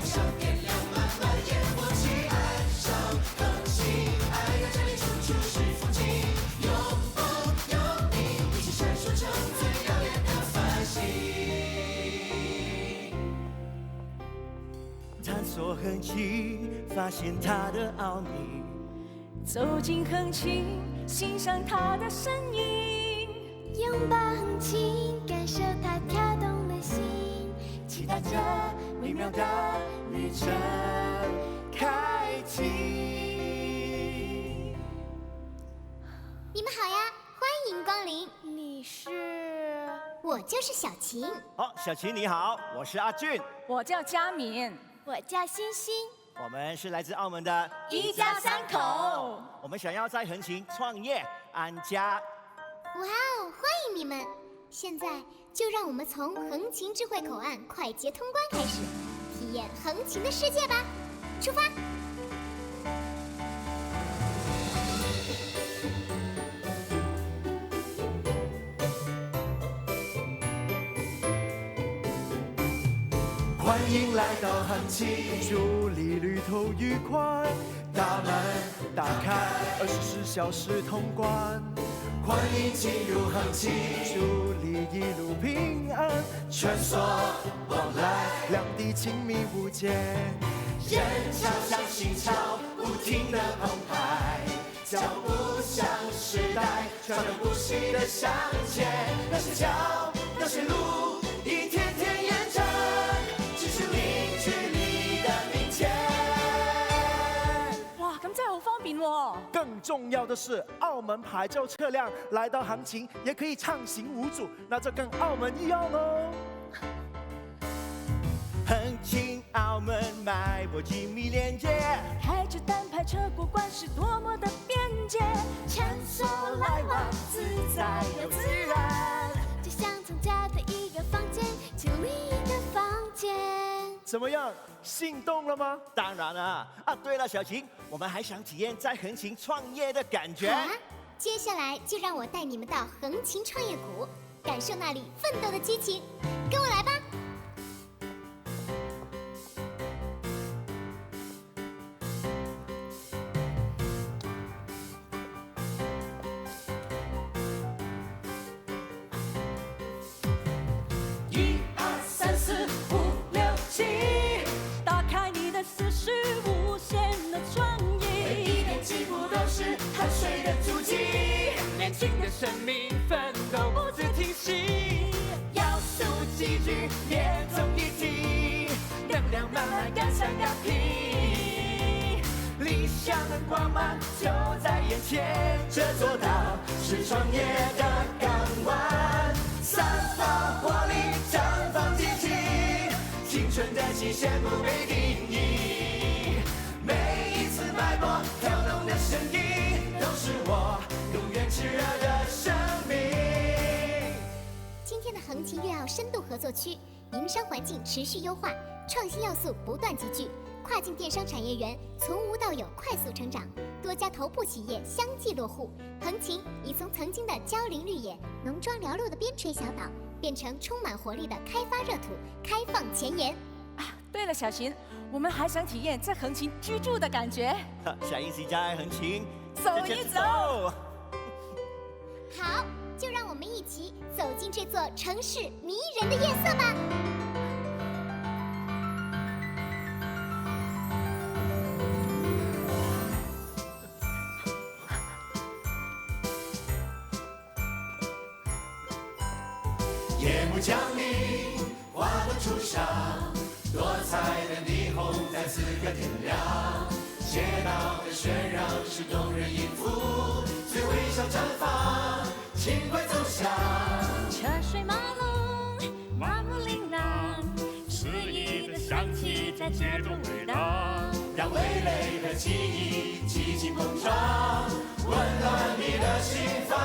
像点亮漫漫烟火气。爱上横琴，爱在这里处处是风景，有梦有你，一起闪烁成最耀眼的繁星。探索横琴，发现它的奥秘。走进横琴，欣赏它的声音。拥抱横琴，感受它跳动的心。期待着微妙的旅程开启。你们好呀，欢迎光临。你是？我就是小琴。好，小琪你好，我是阿俊，我叫佳敏，我叫欣欣。我们是来自澳门的一家三口。我们想要在横琴创业安家。哇哦，欢迎你们！现在就让我们从横琴智慧口岸快捷通关开始，体验横琴的世界吧！出发！欢迎来到横琴，祝你旅途愉快。大门打开，24小时通关。欢迎进入横琴，祝你一路平安，穿梭往来，两地亲密无间。人潮像心潮，不停的澎湃，脚步像时代，川流不息的向前。那些脚，那些路，一天天验证，只是零距离的明天。哇，咁真係好方便喎！更重要的是，澳门牌照车辆来到横琴也可以畅行无阻，那就跟澳门一样喽。横琴澳门脉搏紧密连接，开着单排车过关是多么的便捷，穿梭来往，自在又自然，就像从家的一个房间进另一个房间。怎么样，心动了吗？当然了啊！对了，小琴，我们还想体验在横琴创业的感觉。好啊，接下来就让我带你们到横琴创业谷，感受那里奋斗的激情。跟我来吧！一二三四五六七，打开你的思绪，无限的创每一意。点进步都是汗水的足迹，年轻的生命奋斗不知停息，要素齐聚，连同一体，能量慢慢赶上要拼，理想的光芒就在眼前，这座岛是创业的港湾，散发活力，绽放激情，青春的极限不被定义，每一次脉搏跳动的声音，深度合作区，营商环境持续优化，创新要素不断集聚，跨境电商产业园从无到有快速成长，多家头部企业相继落户。横琴已从曾经的郊林绿野、农庄寥落的边陲小岛，变成充满活力的开发热土，开放前沿。对了，小琴，我们还想体验在横琴居住的感觉。下一期家横琴，走一走。好，就让我们一起走进这座城市迷人的夜色吧。夜幕降临，花朵初上，多彩的霓虹在此刻点亮，街道的喧嚷是动人音符，最微笑绽放，轻快走向。车水马龙，马木琳琅，诗意的香气在街中回荡，让味蕾和记忆激情碰撞，温暖你的心房。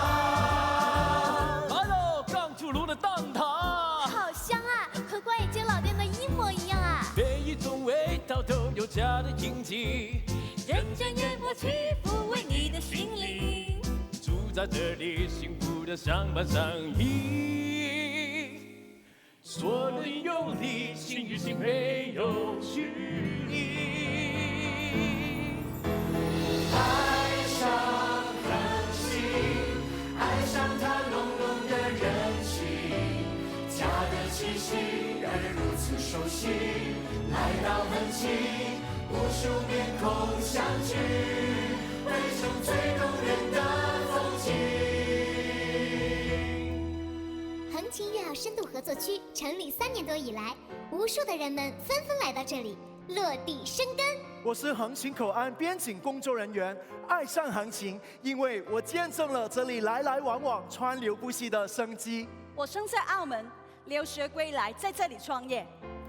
来喽，刚出炉的蛋挞，好香啊，和关野街老店的一模一样啊。每一种味道都有家的印记，人间烟火起伏为你的心灵。住在这里，幸福的相伴相依。所能有你，心与心没有距离。爱上恒星，爱上它浓浓的人情，家的气息让人如此熟悉。来到恒星，无数面孔相聚，回首最动人的风景。横琴粤澳深度合作区成立3年多以来，无数的人们纷纷来到这里，落地生根。我是横琴口岸边境工作人员，爱上横琴，因为我见证了这里来来往往、川流不息的生机。我生在澳门，留学归来，在这里创业，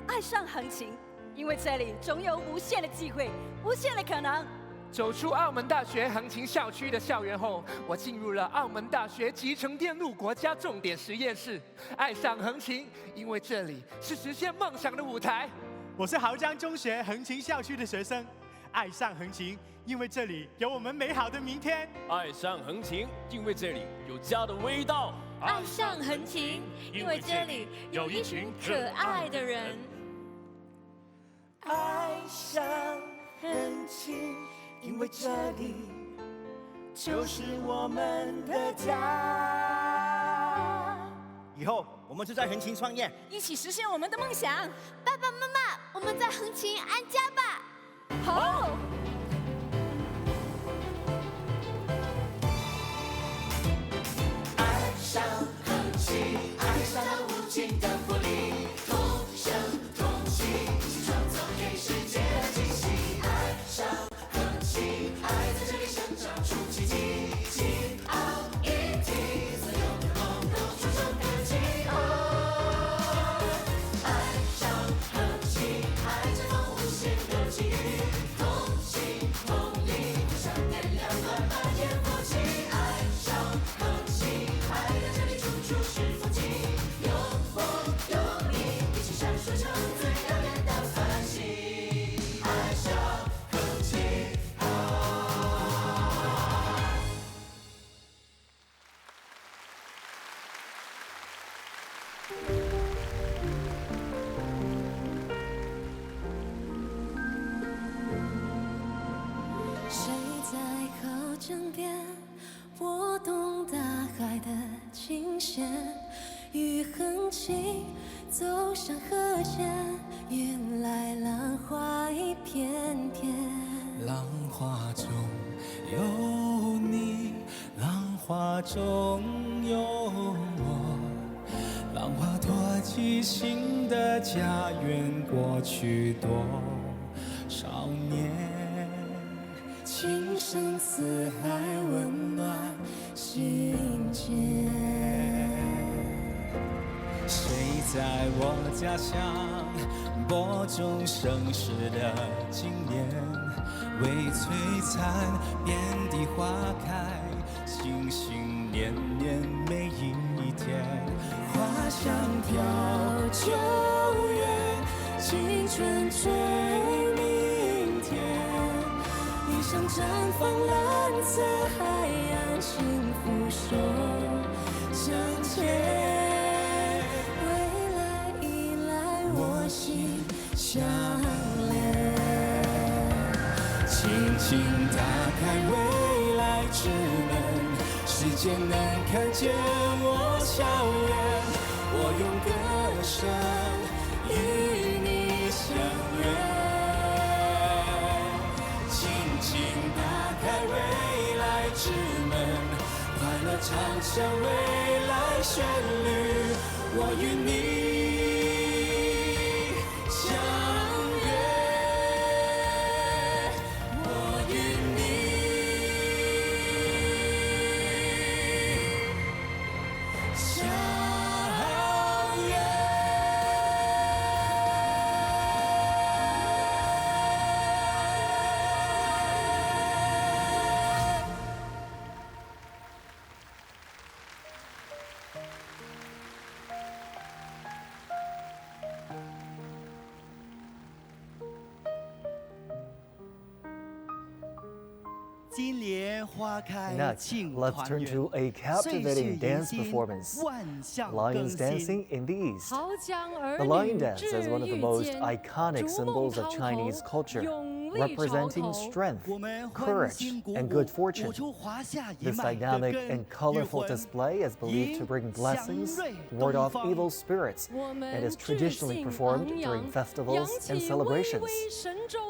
爱上横琴，因为这里总有无限的机会，无限的可能。走出澳门大学横琴校区的校园后，我进入了澳门大学集成电路国家重点实验室，爱上横琴，因为这里是实现梦想的舞台。我是濠江中学横琴校区的学生，爱上横琴，因为这里有我们美好的明天。爱上横琴，因为这里有家的味道。爱上横琴，因为这里有一群可爱的人。爱上横琴，因为这里就是我们的家。以后我们就在横琴创业，一起实现我们的梦想。爸爸妈妈，我们在横琴安家吧。好。爱上横琴，爱上它无尽的活力，同声同气，一起创造给世界的惊喜。爱上横琴，爱在这里生长出奇迹，金奥一体，所有的梦都触手可及。爱上横琴，爱绽放无限的机遇，同心同力，就像点亮了满天福气。爱上横琴，爱在这里处处是风景，有我有你，一起闪烁成最耀眼的繁星。爱上横琴。谁在靠江边拨动大海的琴弦？与横琴走向河间，原来浪花一片片。浪花中有你，浪花中有我，浪花托起新的家园，过去多少年，情深似海，温暖心间。谁在我家乡播种盛世的经年？为璀璨遍地花开，心心念念每一天。花香飘久远，青春追明天。一生绽放蓝色海洋，幸福手相牵。我心相连，轻轻打开未来之门，世界能看见我笑颜。我用歌声与你相约，轻轻打开未来之门，快乐唱响未来旋律。我与你。Next, let's turn to a captivating dance performance. Lions dancing in the East. The lion dance is one of the most iconic symbols of Chinese culture, representing strength, courage, and good fortune. This dynamic and colorful display is believed to bring blessings, ward off evil spirits, and is traditionally performed during festivals and celebrations.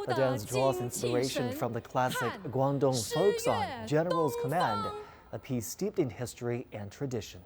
The dance draws inspiration from the classic Guangdong folk song General's Command, a piece steeped in history and tradition.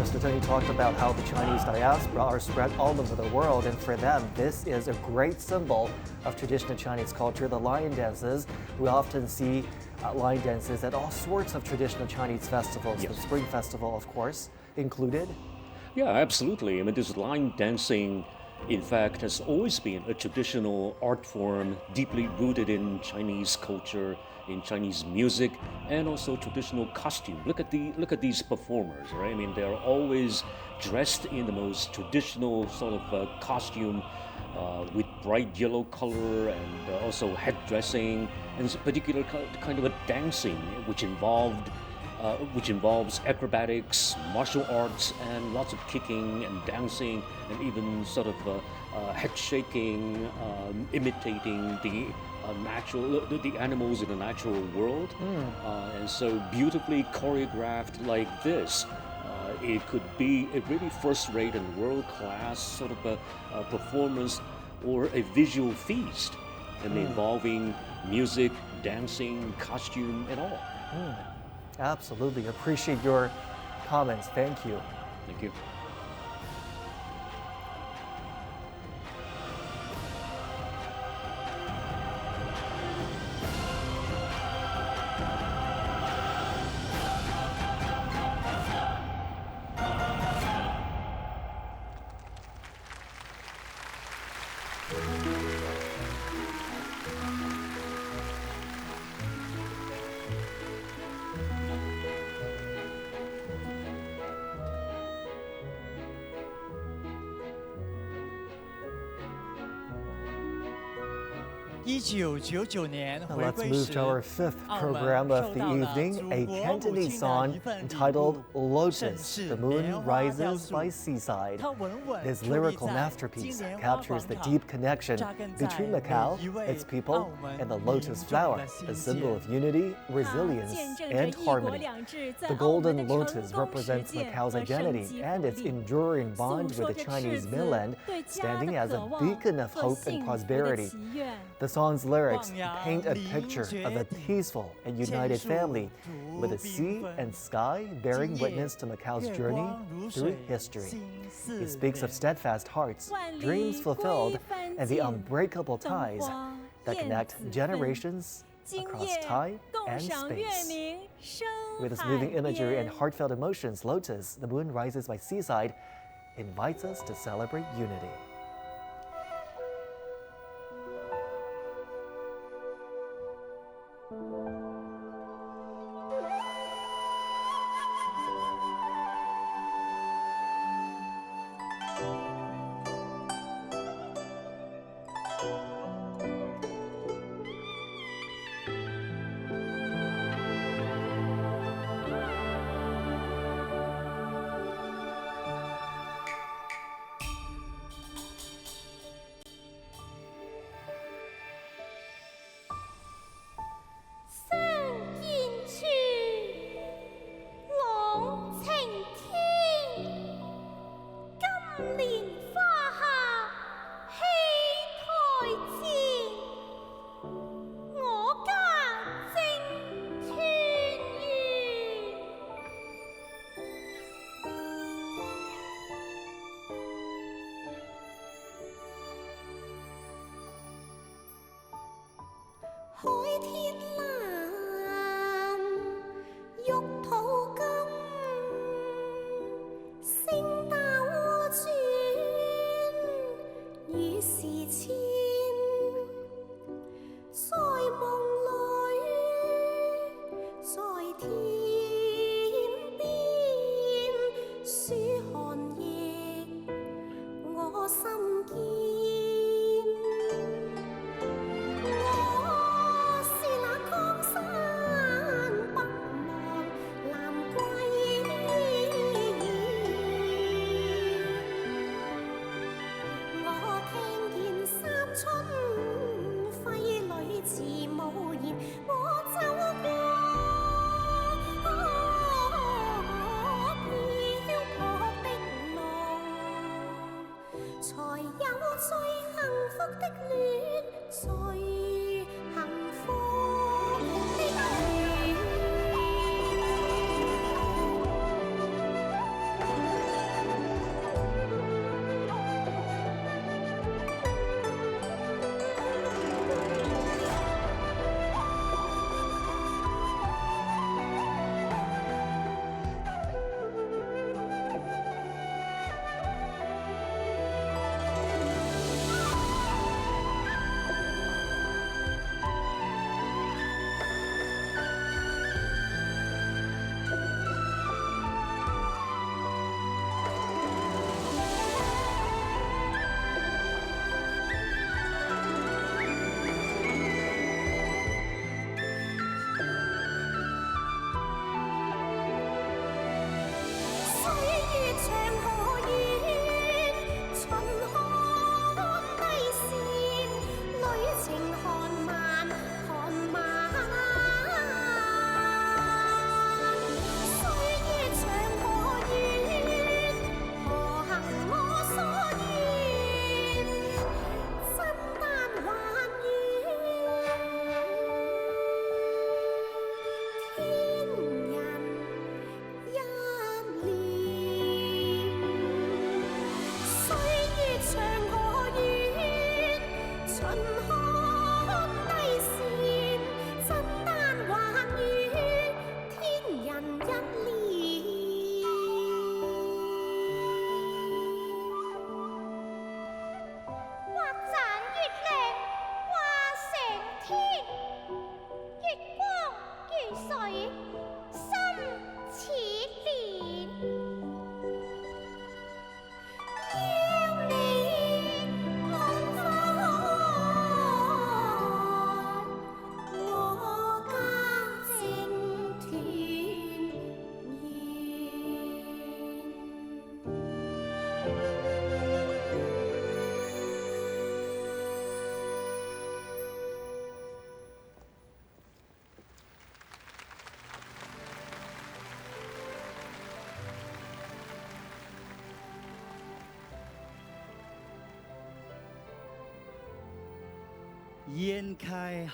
Mr. Tony talked about how the Chinese diaspora are spread all over the world, and for them, this is a great symbol of traditional Chinese culture, the lion dances. We often see lion dances at all sorts of traditional Chinese festivals, Yes. the Spring Festival, of course, included. Yeah, absolutely. I mean, this line dancing, in fact, has always been a traditional art form deeply rooted in Chinese culture, in Chinese music, and also traditional costume. Look at these performers, right? I mean, they're always dressed in the most traditional sort of costume, with bright yellow color and also head dressing, and particular kind of a dancing which involves acrobatics, martial arts, and lots of kicking and dancing, and even sort of head shaking, imitating the animals in the natural world. And so beautifully choreographed like this, it could be a really first-rate and world-class sort of a performance or a visual feast, and involving music, dancing, costume, and all. Absolutely. Appreciate your comments. Thank you. Thank you. Now let's move to our fifth program of the evening, a Cantonese song entitled Lotus, The Moon Rises by Seaside. This lyrical masterpiece captures the deep connection between Macau, its people, and the lotus flower, a symbol of unity, resilience, and harmony. The golden lotus represents Macau's identity and its enduring bond with the Chinese mainland, standing as a beacon of hope and prosperity. The song's lyrics paint a picture of a peaceful and united family, with the sea and sky bearing witness to Macau's journey through history. It speaks of steadfast hearts, dreams fulfilled, and the unbreakable ties that connect generations across time and space. With its moving imagery and heartfelt emotions, Lotus, The Moon Rises by Seaside, invites us to celebrate unity.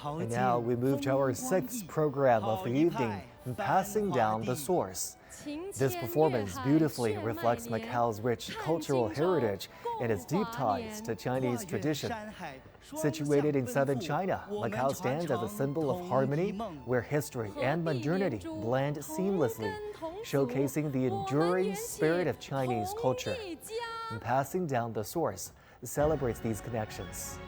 And now we move to our sixth program of the evening, Passing Down the Source. This performance beautifully reflects Macau's rich cultural heritage and its deep ties to Chinese tradition. Situated in southern China, Macau stands as a symbol of harmony, where history and modernity blend seamlessly, showcasing the enduring spirit of Chinese culture. And Passing Down the Source celebrates these connections.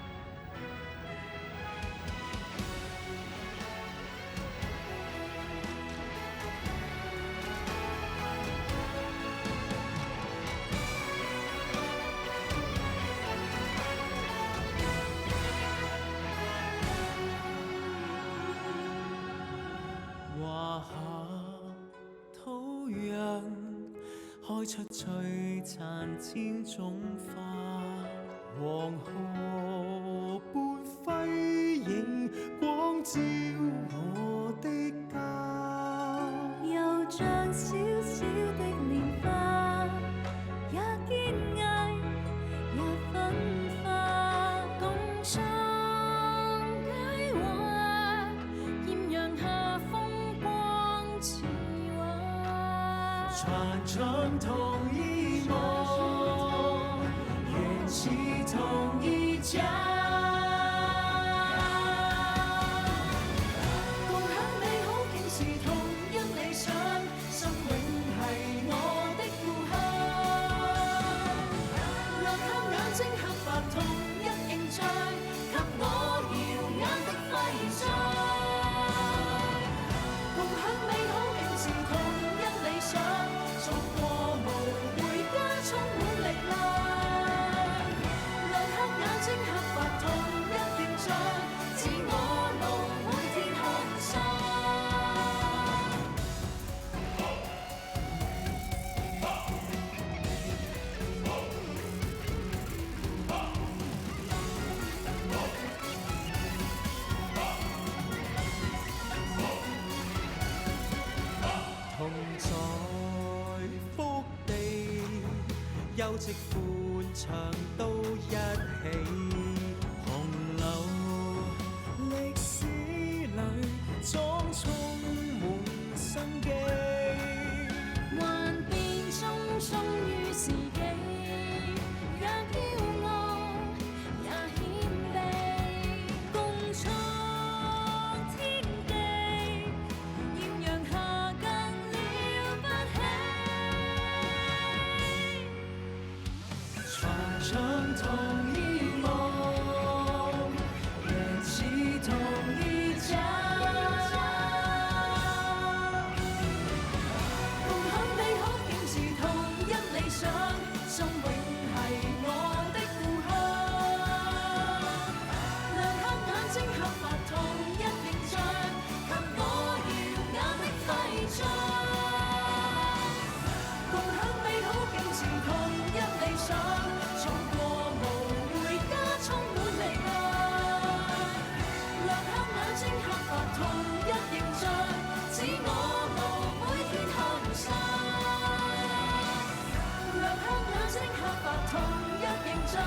站，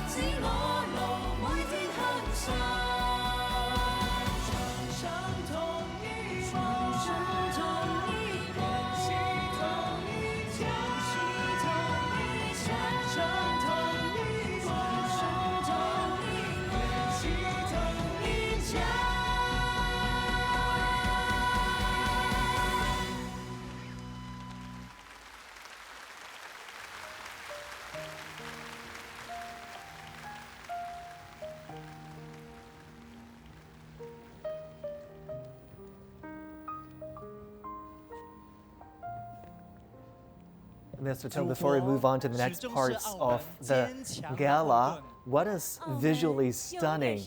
自落路每天向上。常常同一梦，常常同一梦，联系同一家，联系同一家，常常同一梦，常常同一梦，联系同一家。Mr. Tong, before we move on to the next parts of the gala, what a visually stunning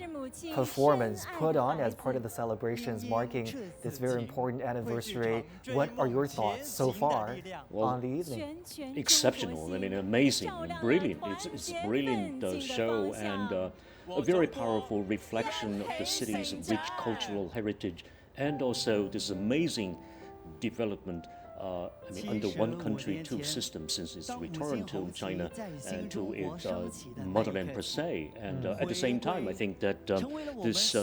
performance put on as part of the celebrations marking this very important anniversary. What are your thoughts so far on the evening? Exceptional, I mean, amazing, brilliant. It's a brilliant show and a very powerful reflection of the city's rich cultural heritage and also this amazing development under one country, two systems since its return to China and to its motherland per se. And at the same time, I think that this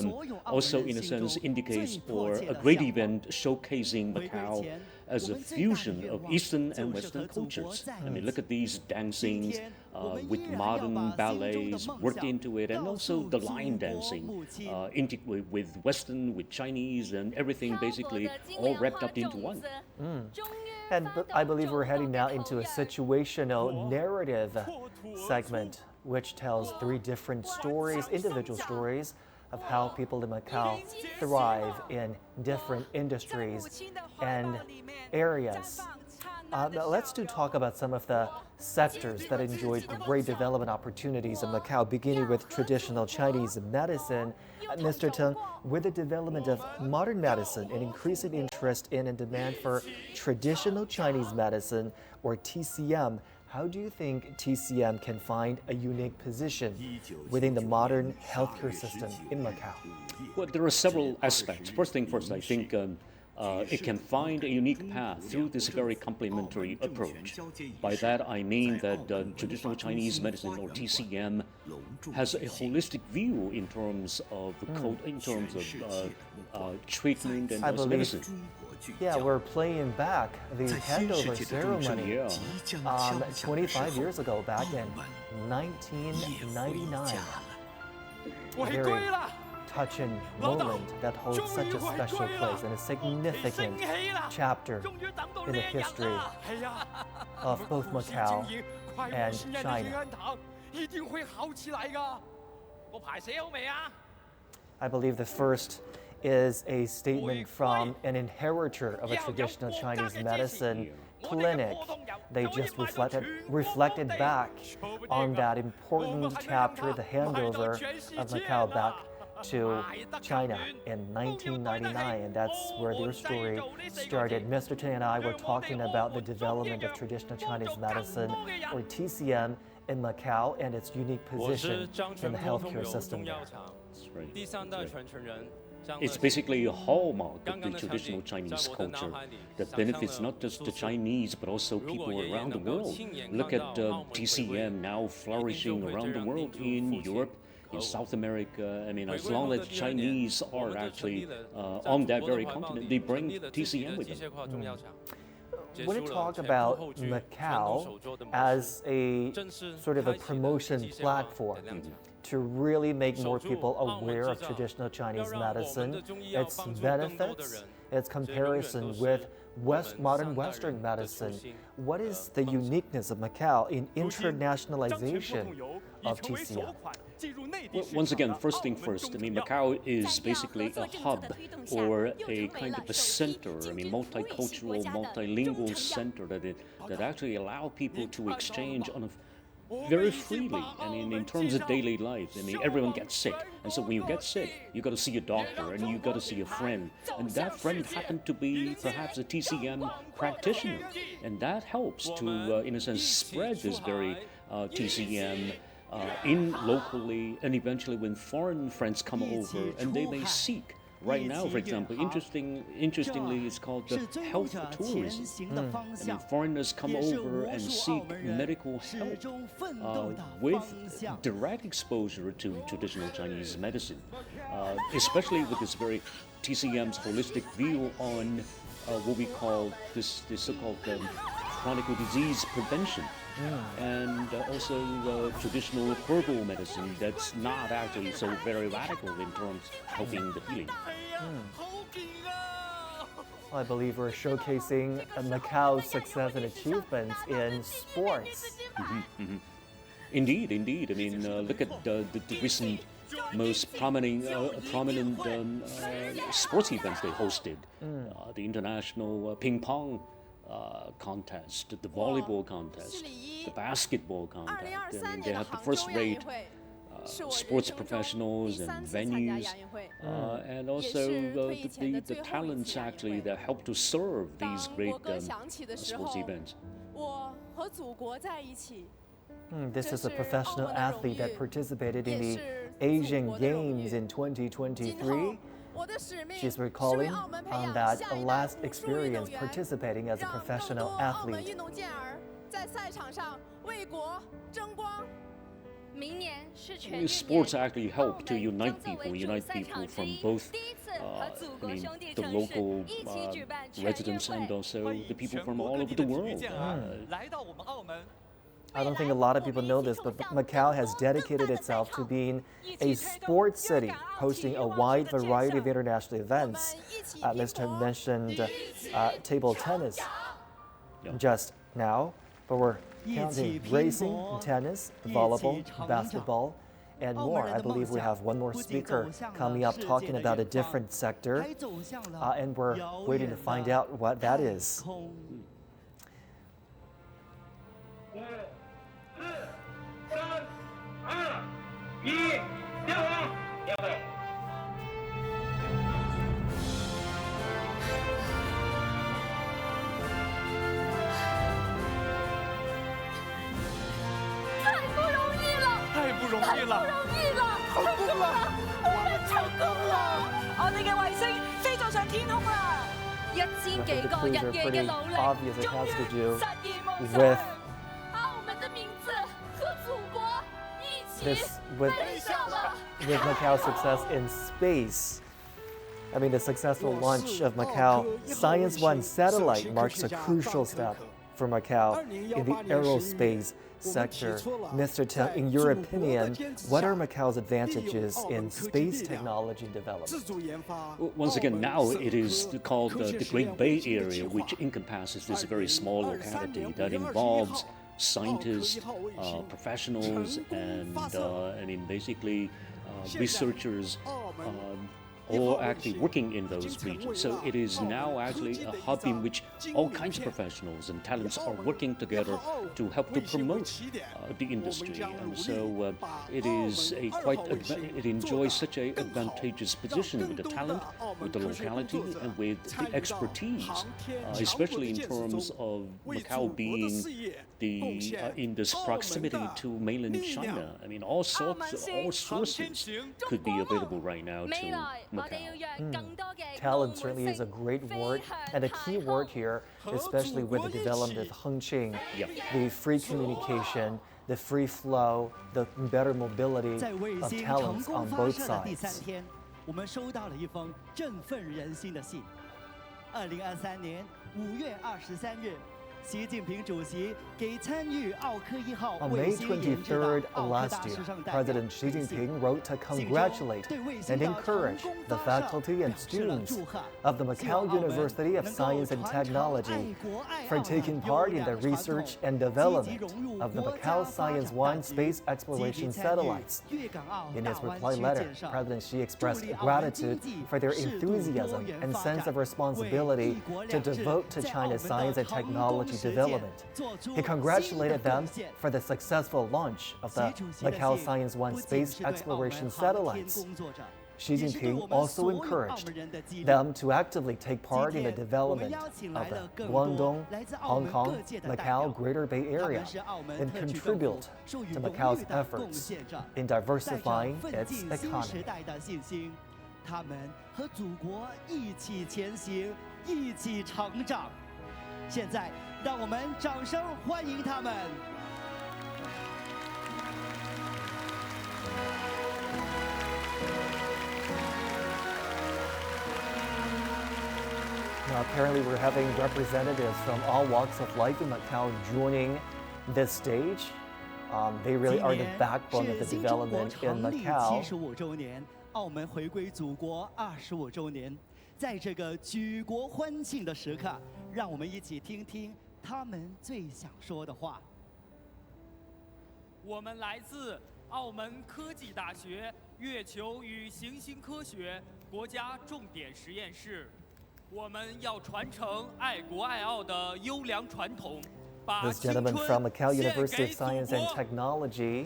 also, in a sense, indicates or a great event showcasing Macau as a fusion of Eastern and Western cultures. I mean, look at these dancings with modern ballets worked into it, and also the line dancing integrated with Western, with Chinese, and everything basically all wrapped up into one. And I believe we're heading now into a situational narrative segment, which tells three different stories, individual stories, of how people in Macau thrive in different industries and areas. Let's talk about some of the sectors that enjoyed great development opportunities in Macau, beginning with traditional Chinese medicine. Mr. Teng, with the development of modern medicine and increasing interest in and demand for traditional Chinese medicine, or TCM, how do you think TCM can find a unique position within the modern healthcare system in Macau? Well, there are several aspects. First thing first, I think it can find a unique path through this very complementary approach. By that, I mean that traditional Chinese medicine, or TCM, has a holistic view in terms of treatment and medicine. Yeah, we're playing back the handover ceremony 25 years ago, back in 1999. Very touching moment that holds such a special place and a significant chapter in the history of both Macau and China. I believe the first is a statement from an inheritor of a traditional Chinese medicine clinic. They just reflected back on that important chapter, the handover of Macau back to China in 1999, and that's where their story started. Mr. Chen and I were talking about the development of traditional Chinese medicine, or TCM, in Macau and its unique position in the healthcare system there. It's basically a hallmark of the traditional Chinese culture that benefits not just the Chinese but also people around the world. Look at TCM now flourishing around the world in Europe, in South America. I mean, as long as Chinese are actually on that very continent, they bring TCM with them. When you talk about Macau as a sort of a promotion platform to really make more people aware of traditional Chinese medicine, its benefits, its comparison with modern Western medicine, what is the uniqueness of Macau in internationalization of TCM? Well, once again, first thing first, I mean, Macau is basically a hub or a kind of a center, I mean, multicultural, multilingual center that actually allow people to exchange on a very freely. I mean, in terms of daily life, I mean, everyone gets sick. And so when you get sick, you got to see a doctor and you got to see a friend. And that friend happened to be perhaps a TCM practitioner. And that helps to, in a sense, spread this very TCM in locally, and eventually when foreign friends come over and they may seek right now, for example, interestingly, it's called health tourism. And foreigners come over and seek medical help with direct exposure to traditional Chinese medicine, especially with this very TCM's holistic view on what we call this so-called chronic disease prevention. And also traditional herbal medicine that's not actually so very radical in terms of helping the healing. I believe we're showcasing Macau's success and achievements in sports. Indeed. I mean, look at the recent most prominent sports events they hosted. The international ping pong contest, the volleyball contest, the basketball contest. I mean, they have the first-rate sports professionals and venues, and also the talents actually that help to serve these great sports events. This is a professional athlete that participated in the Asian Games in 2023. She's recalling on that last experience participating as a professional athlete. Sports actually help to unite people from both the local residents and also the people from all over the world. I don't think a lot of people know this, but Macau has dedicated itself to being a sports city, hosting a wide variety of international events. Mr. mentioned table tennis just now, but we're counting racing, tennis, volleyball, basketball, and more. I believe we have one more speaker coming up talking about a different sector, and we're waiting to find out what that is. Obvious it has to do with Macau's success in space. I mean, the successful launch of Macau Science One satellite marks a crucial step for Macau in the aerospace sector. Mr. Tang, in your opinion, what are Macau's advantages in space technology development? Once again, now it is called the Great Bay Area, which encompasses this very small locality that involves scientists, professionals, and I mean, basically researchers all actually working in those regions. So it is now actually a hub in which all kinds of professionals and talents are working together to help to promote the industry. And so it enjoys such an advantageous position with the talent, with the locality, and with the expertise, especially in terms of Macau being in this proximity to mainland China. I mean, all sources could be available right now to Macau. Talent certainly is a great word, and a key word here, especially with the development of Hengqin, the free communication, the free flow, the better mobility of talents on both sides. 习近平主席给参与奥科1号 On May 23rd last year, President Xi Jinping wrote to congratulate and encourage the faculty and students of the Macau University of Science and Technology for taking part in the research and development of the Macau Science One space exploration satellites. In his reply letter, President Xi expressed gratitude for their enthusiasm and sense of responsibility to devote to China's science and technology development. He congratulated them for the successful launch of the Macau Science One space exploration satellites. Xi Jinping also encouraged them to actively take part in the development of the Guangdong, Hong Kong, Macau Greater Bay Area and contribute to Macau's efforts in diversifying its economy. 他们和祖国一起前行，一起成长。现在，让我们掌声欢迎他们。Now, apparently, we're having representatives from all walks of life in Macau joining this stage. They really are the backbone of the development in Macau. 75周年，澳门回归祖国25周年，在这个举国欢庆的时刻，让我们一起听听他们最想说的话。我们来自澳门科技大学月球与行星科学国家重点实验室。 我们要传承爱国爱澳的优良传统。This gentleman from Macau University of Science and Technology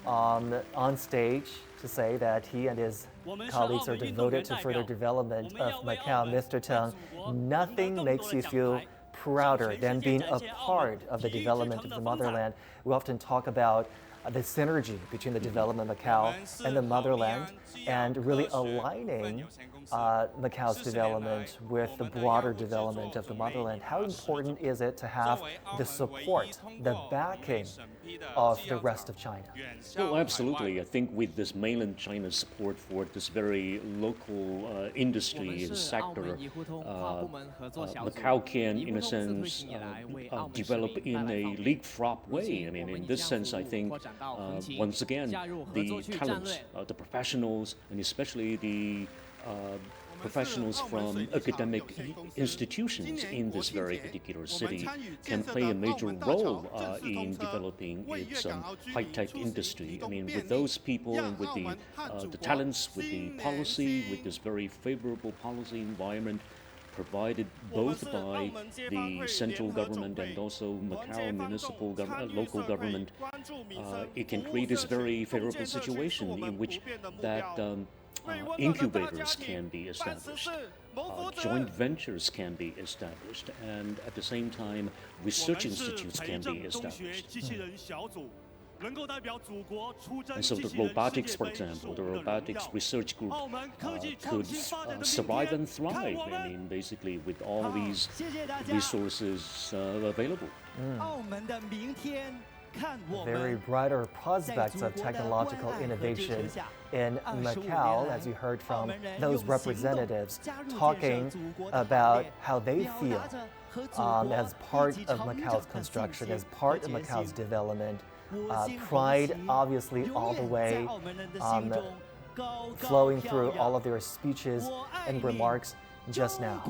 on stage to say that he and his colleagues are devoted to further development of Macau. Mr. Teng, nothing makes you feel prouder than being a part of the development of the motherland. We often talk about the synergy between the development of Macau and the motherland, and really aligning Macau's development with the broader development of the motherland. How important is it to have the support, the backing of the rest of China? Well, absolutely. I think with this mainland China support for this very local industry and sector, Macau can, in a sense, develop in a leapfrog way. I mean, in this sense, I think once again, the talents, the professionals, and especially the professionals from academic institutions in this very particular city can play a major role in developing its high-tech industry. I mean, with those people and with the talents, with the policy, with this very favorable policy environment provided both by the central government and also Macau municipal local government, it can create this very favorable situation in which that incubators can be established, joint ventures can be established, and at the same time, research institutes can be established. And so the robotics, for example, the robotics research group could survive and thrive, I mean, basically with all these resources available. Very brighter prospects of technological innovation in Macau, as you heard from those representatives talking about how they feel as part of Macau's construction, as part of Macau's development. Pride, obviously, all the way, flowing through all of their speeches and remarks just now.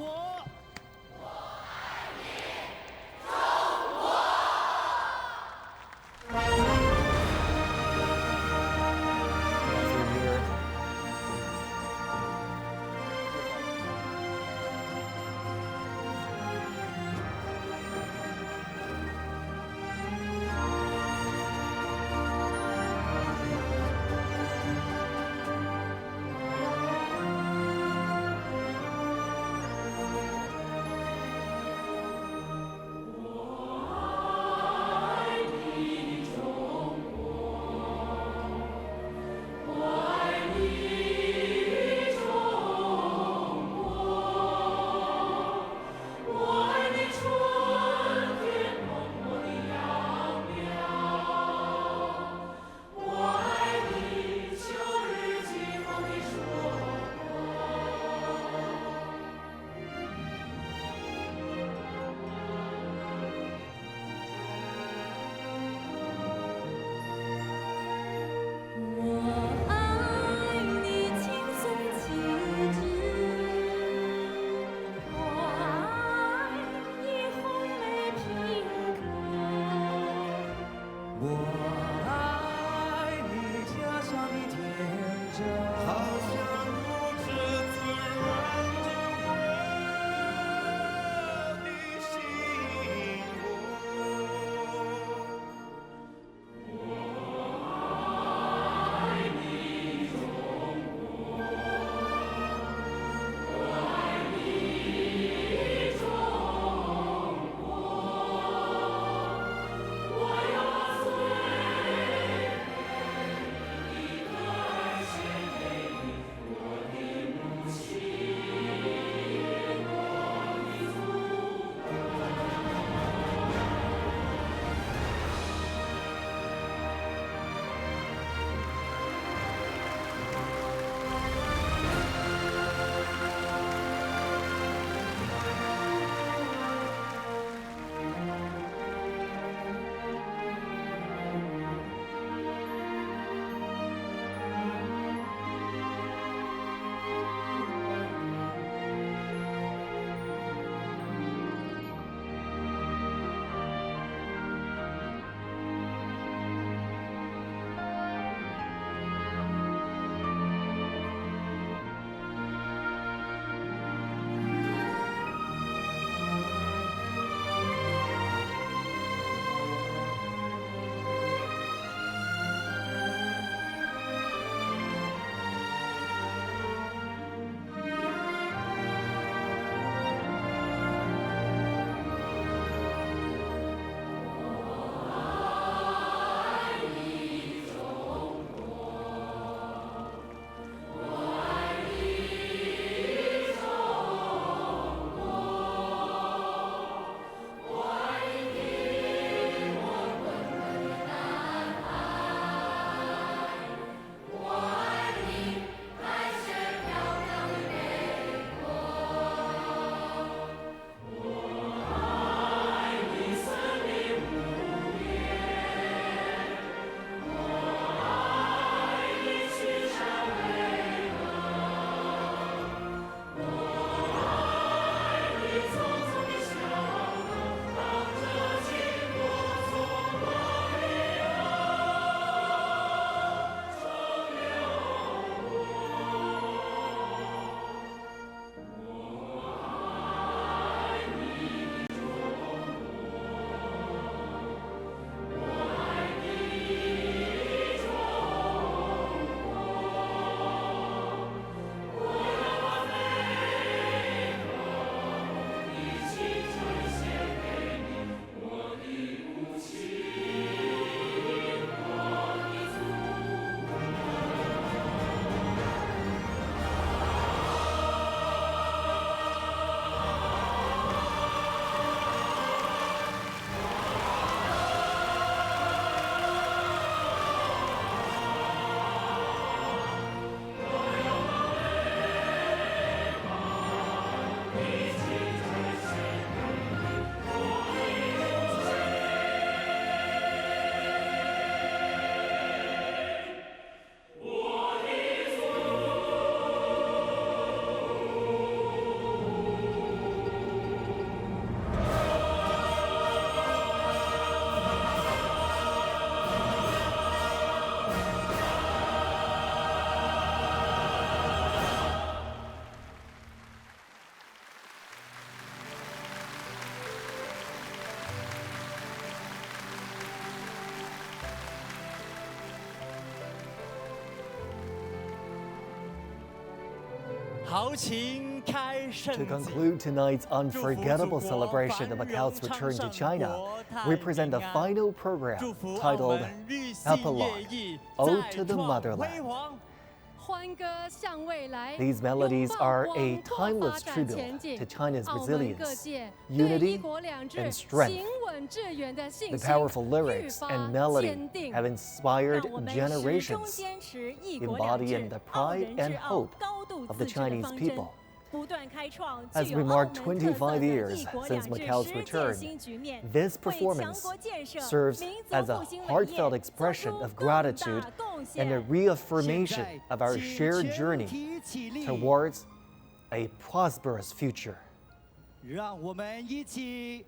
豪情开盛 To 景。 conclude tonight's unforgettable celebration of Macao's return to China, we present the final program titled Epilogue, Ode to the Motherland. 欢歌向未来。 These melodies 拥抱 are 光 a 拓 timeless 发展 tribute 前景 to China's 澳门各 resilience, 界 unity, 对一国两制 and strength. 行稳致远的信 The 心 powerful 愈 lyrics 发 and melody 坚定。 have inspired 让我们始终 generations, 坚持一国两 embodying 制 the、澳 pride 人 and 治澳、 hope 高度 of 自 the 治的 Chinese 方针 people. 不断开创 As 具 we 有澳 mark 门特色 25的 years 一国 since 两制 Macau's 实践 return, 新局面， this 为强 performance 国建设、 serves 民族 as a 复兴伟 heartfelt 业 expression 做出 of 更 gratitude 大贡 and a 献。 reaffirmation of our shared journey 起立， towards a prosperous future. 让我们一起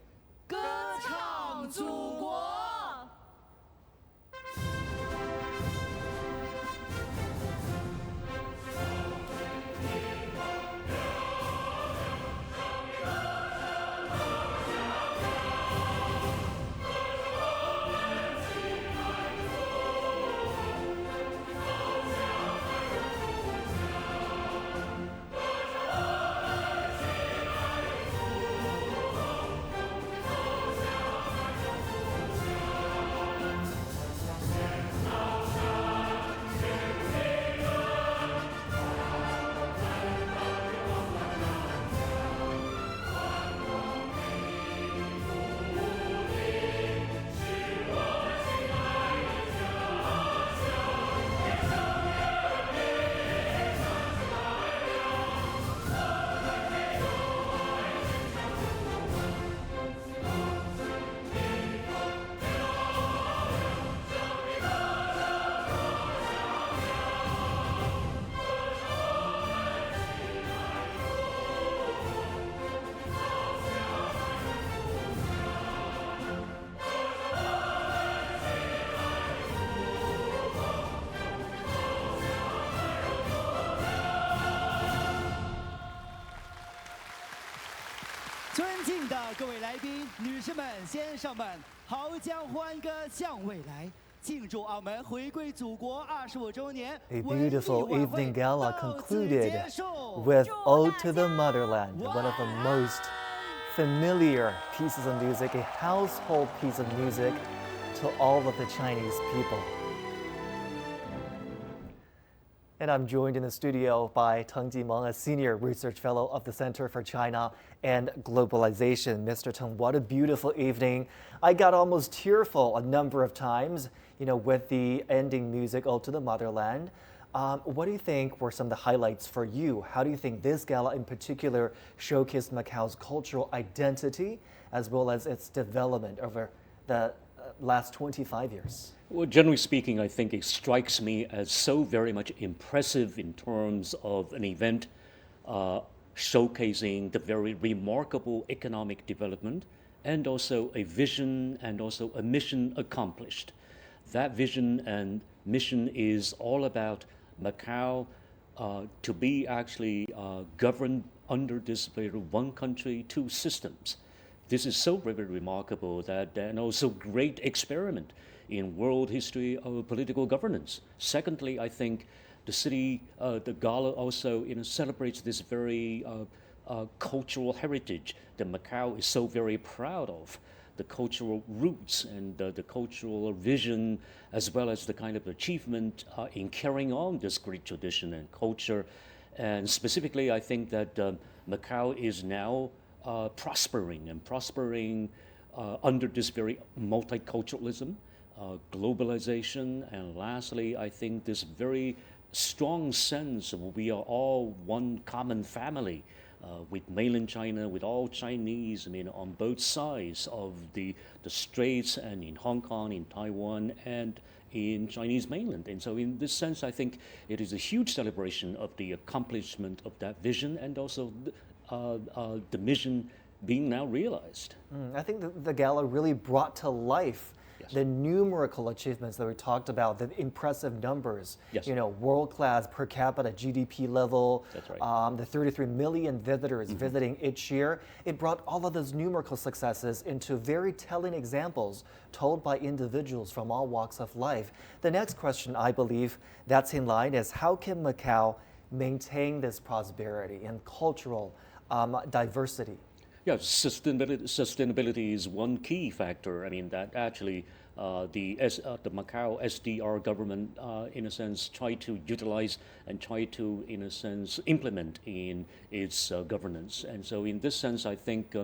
歌唱祖国。尊敬的各位来宾、女士们、先生们，好将欢歌向未来，庆祝澳门回归祖国25周年。 A beautiful evening gala concluded with Ode to the Motherland, one of the most familiar pieces of music, a household piece of music to all of the Chinese people. And I'm joined in the studio by Teng Jimeng, a senior research fellow of the Center for China and Globalization. Mr. Teng, what a beautiful evening. I got almost tearful a number of times, with the ending music, Ode to the Motherland. What do you think were some of the highlights for you? How do you think this gala in particular showcased Macau's cultural identity as well as its development over the last 25 years? Well, generally speaking, I think it strikes me as so very much impressive in terms of an event showcasing the very remarkable economic development and also a vision and also a mission accomplished. That vision and mission is all about Macau to be actually governed under this very one country, two systems. This is so very remarkable and also great experiment in world history of political governance. Secondly, I think the city, the gala also celebrates this very cultural heritage that Macau is so very proud of. The cultural roots and the cultural vision, as well as the kind of achievement in carrying on this great tradition and culture. And specifically, I think that Macau is now prospering under this very multiculturalism, globalization, and lastly, I think this very strong sense of we are all one common family with mainland China, with all Chinese, on both sides of the straits and in Hong Kong, in Taiwan, and in Chinese mainland. And so in this sense, I think it is a huge celebration of the accomplishment of that vision and also the mission being now realized. I think the gala really brought to life the numerical achievements that we talked about, the impressive numbers, world-class per capita GDP level, the 33 million visitors visiting each year. It brought all of those numerical successes into very telling examples told by individuals from all walks of life. The next question, I believe, that's in line is how can Macau maintain this prosperity and cultural diversity? Yeah, sustainability is one key factor. I mean, that actually the Macau SDR government, in a sense, try to utilize and try to, in a sense, implement in its governance. And so in this sense, I think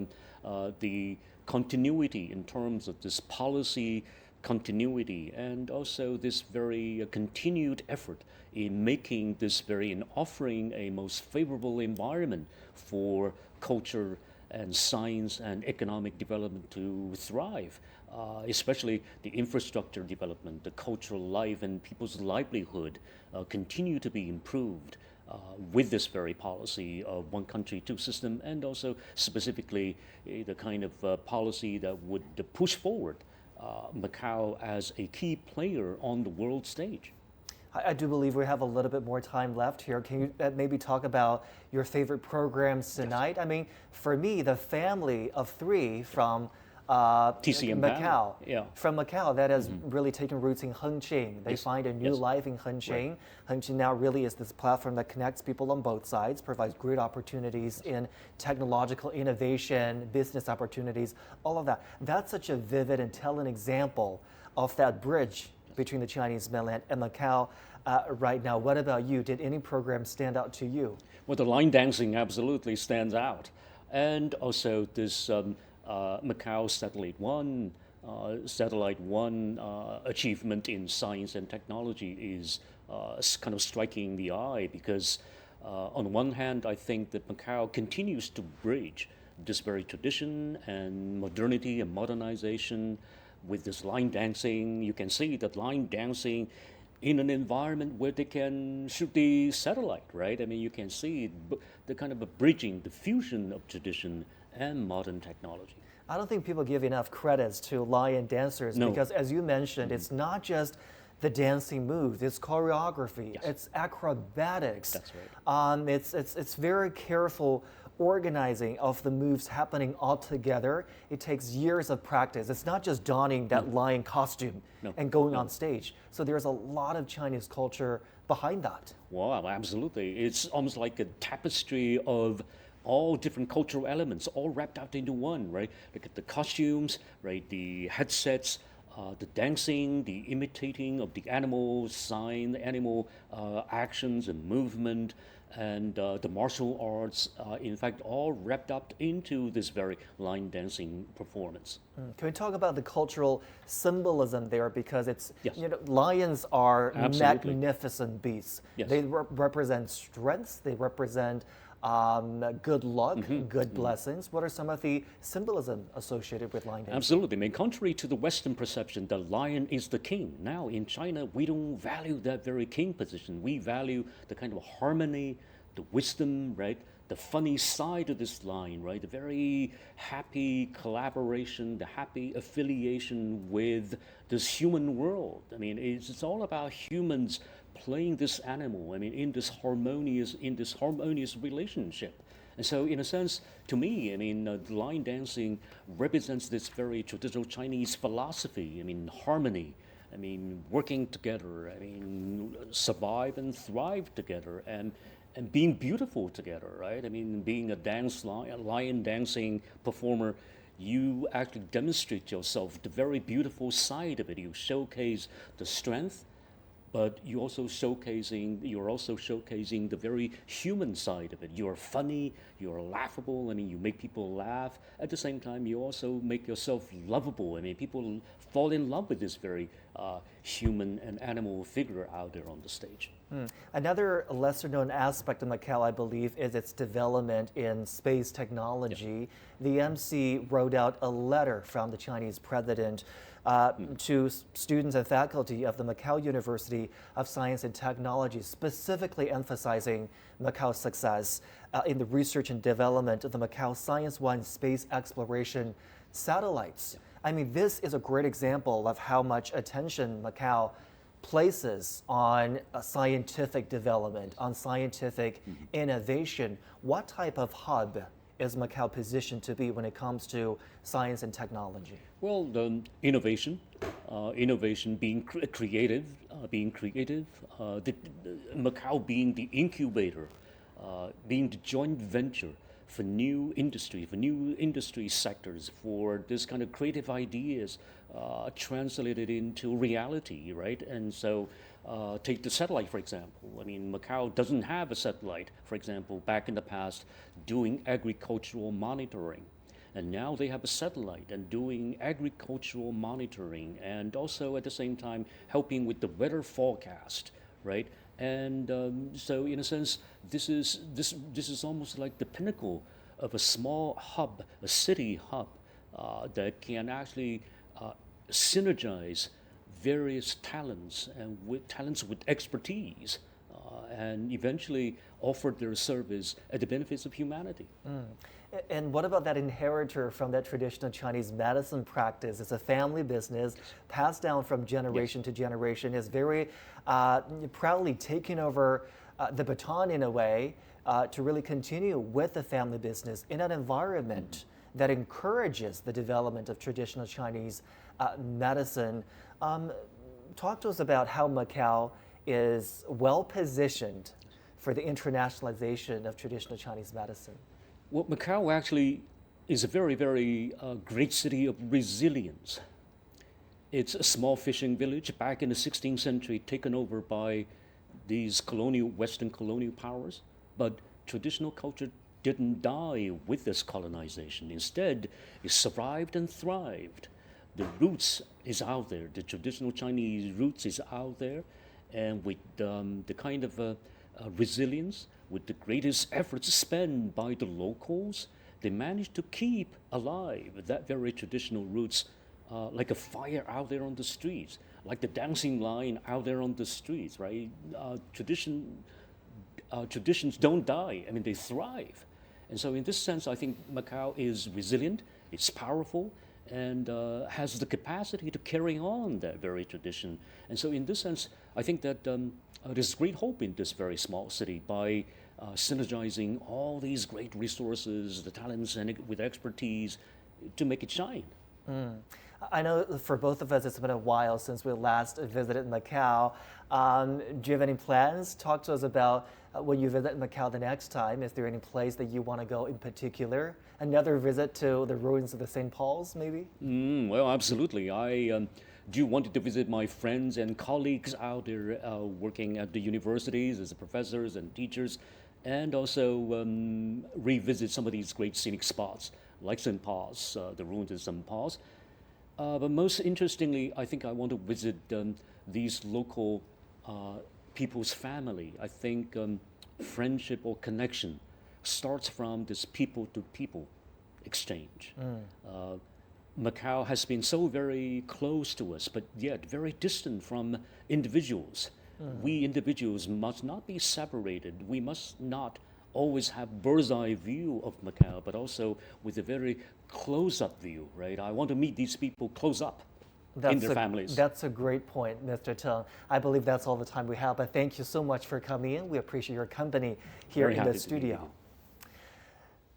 the continuity in terms of this policy continuity and also this very continued effort in making this in offering a most favorable environment for culture and science and economic development to thrive, especially the infrastructure development, the cultural life and people's livelihood continue to be improved with this very policy of one country, two system, and also specifically the kind of policy that would push forward Macau as a key player on the world stage. I do believe we have a little bit more time left here. Can you maybe talk about your favorite programs tonight? I mean, for me, the family of three from Macau, from Macau, that has really taken roots in Hengqin. They find a new life in Hengqin. Hengqin now really is this platform that connects people on both sides, provides great opportunities in technological innovation, business opportunities, all of that. That's such a vivid and telling example of that bridge between the Chinese mainland and Macau right now. What about you? Did any program stand out to you? Well, the line dancing absolutely stands out. And also this Macau Satellite 1 achievement in science and technology is kind of striking the eye because on one hand, I think that Macau continues to bridge this very tradition and modernity and modernization with this line dancing. You can see that line dancing in an environment where they can shoot the satellite, right? I mean, you can see the kind of a bridging, the fusion of tradition and modern technology. I don't think people give enough credits to lion dancers because, as you mentioned, it's not just the dancing moves, it's choreography, it's acrobatics. That's right. It's very careful organizing of the moves happening all together. It takes years of practice. It's not just donning that lion costume and going on stage. So there's a lot of Chinese culture behind that. Wow, absolutely. It's almost like a tapestry of all different cultural elements, all wrapped out into one, right? Look at the costumes, right? The headsets, the dancing, the imitating of the animal sign, the animal actions and movement, and the martial arts, in fact, all wrapped up into this very line dancing performance. Can we talk about the cultural symbolism there? Because it's, you know, lions are magnificent beasts. They represent strength, they represent good luck, good blessings. What are some of the symbolism associated with lion dancing? Absolutely. I mean, contrary to the Western perception, the lion is the king. Now, in China, we don't value that very king position. We value the kind of harmony, the wisdom, right? The funny side of this lion, right? The very happy collaboration, the happy affiliation with this human world. I mean, it's all about humans playing this animal, I mean, in this harmonious relationship. And so, in a sense, to me, I mean, the line dancing represents this very traditional Chinese philosophy. I mean, harmony. I mean, working together. I mean, survive and thrive together, and being beautiful together, right? I mean, being a lion dancing performer, you actually demonstrate yourself the very beautiful side of it. You showcase the strength, but you're also showcasing the very human side of it. You're funny, you're laughable. I mean, you make people laugh. At the same time, you also make yourself lovable. I mean, people fall in love with this very human and animal figure out there on the stage. Another lesser-known aspect of Macau, I believe, is its development in space technology. The MC wrote out a letter from the Chinese president to students and faculty of the Macau University of Science and Technology, specifically emphasizing Macau's success in the research and development of the Macau Science 1 space exploration satellites. I mean, this is a great example of how much attention Macau places on scientific development, on scientific innovation. What type of hub is Macau positioned to be when it comes to science and technology? Well, the innovation being creative, being creative, Macau being the incubator, being the joint venture for new industry sectors, for this kind of creative ideas translated into reality, right? And so take the satellite, for example. I mean, Macau doesn't have a satellite, for example, back in the past doing agricultural monitoring. And now they have a satellite and doing agricultural monitoring and also at the same time helping with the weather forecast, right? And so in a sense, this is almost like the pinnacle of a small hub, a city hub that can actually synergize various talents and with expertise and eventually offer their service at the benefits of humanity. And what about that inheritor from that traditional Chinese medicine practice? It's a family business passed down from generation to generation. Is very proudly taking over the baton in a way to really continue with the family business in an environment that encourages the development of traditional Chinese medicine. Talk to us about how Macau is well positioned for the internationalization of traditional Chinese medicine. Well, Macau actually is a very, very great city of resilience. It's a small fishing village back in the 16th century, taken over by these Western colonial powers. But traditional culture didn't die with this colonization. Instead, it survived and thrived. The roots is out there. The traditional Chinese roots is out there. And with the kind of resilience, with the greatest efforts spent by the locals, they managed to keep alive that very traditional roots, like a fire out there on the streets, like the dancing line out there on the streets, right? Traditions don't die. I mean, they thrive. And so in this sense, I think Macau is resilient, it's powerful, and has the capacity to carry on that very tradition. And so in this sense, I think that there's great hope in this very small city by synergizing all these great resources, the talents, and with expertise to make it shine. I know for both of us, it's been a while since we last visited Macau. Do you have any plans? Talk to us about when you visit Macau the next time. Is there any place that you want to go in particular? Another visit to the ruins of the St. Paul's, maybe? Well, absolutely. I do wanted to visit my friends and colleagues out there working at the universities as professors and teachers, and also revisit some of these great scenic spots like St. Paul's, the ruins of St. Paul's. But most interestingly, I think I want to visit these local people's family. I think friendship or connection starts from this people-to-people exchange. Macau has been so very close to us, but yet very distant from individuals. We individuals must not be separated. We must not always have bird's eye view of Macau, but also with a very close-up view, right? I want to meet these people close up in their families. That's a great point, Mr. Teng. I believe that's all the time we have, but thank you so much for coming in. We appreciate your company here in the studio.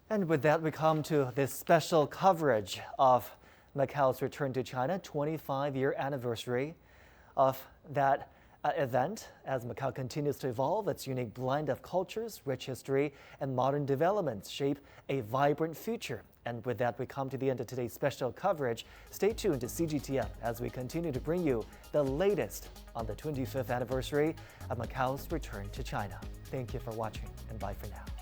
And with that, we come to this special coverage of Macau's return to China, 25-year anniversary of that event as Macau continues to evolve. Its unique blend of cultures, rich history, and modern developments shape a vibrant future. And with that, we come to the end of today's special coverage. Stay tuned to CGTN as we continue to bring you the latest on the 25th anniversary of Macau's return to China. Thank you for watching, and bye for now.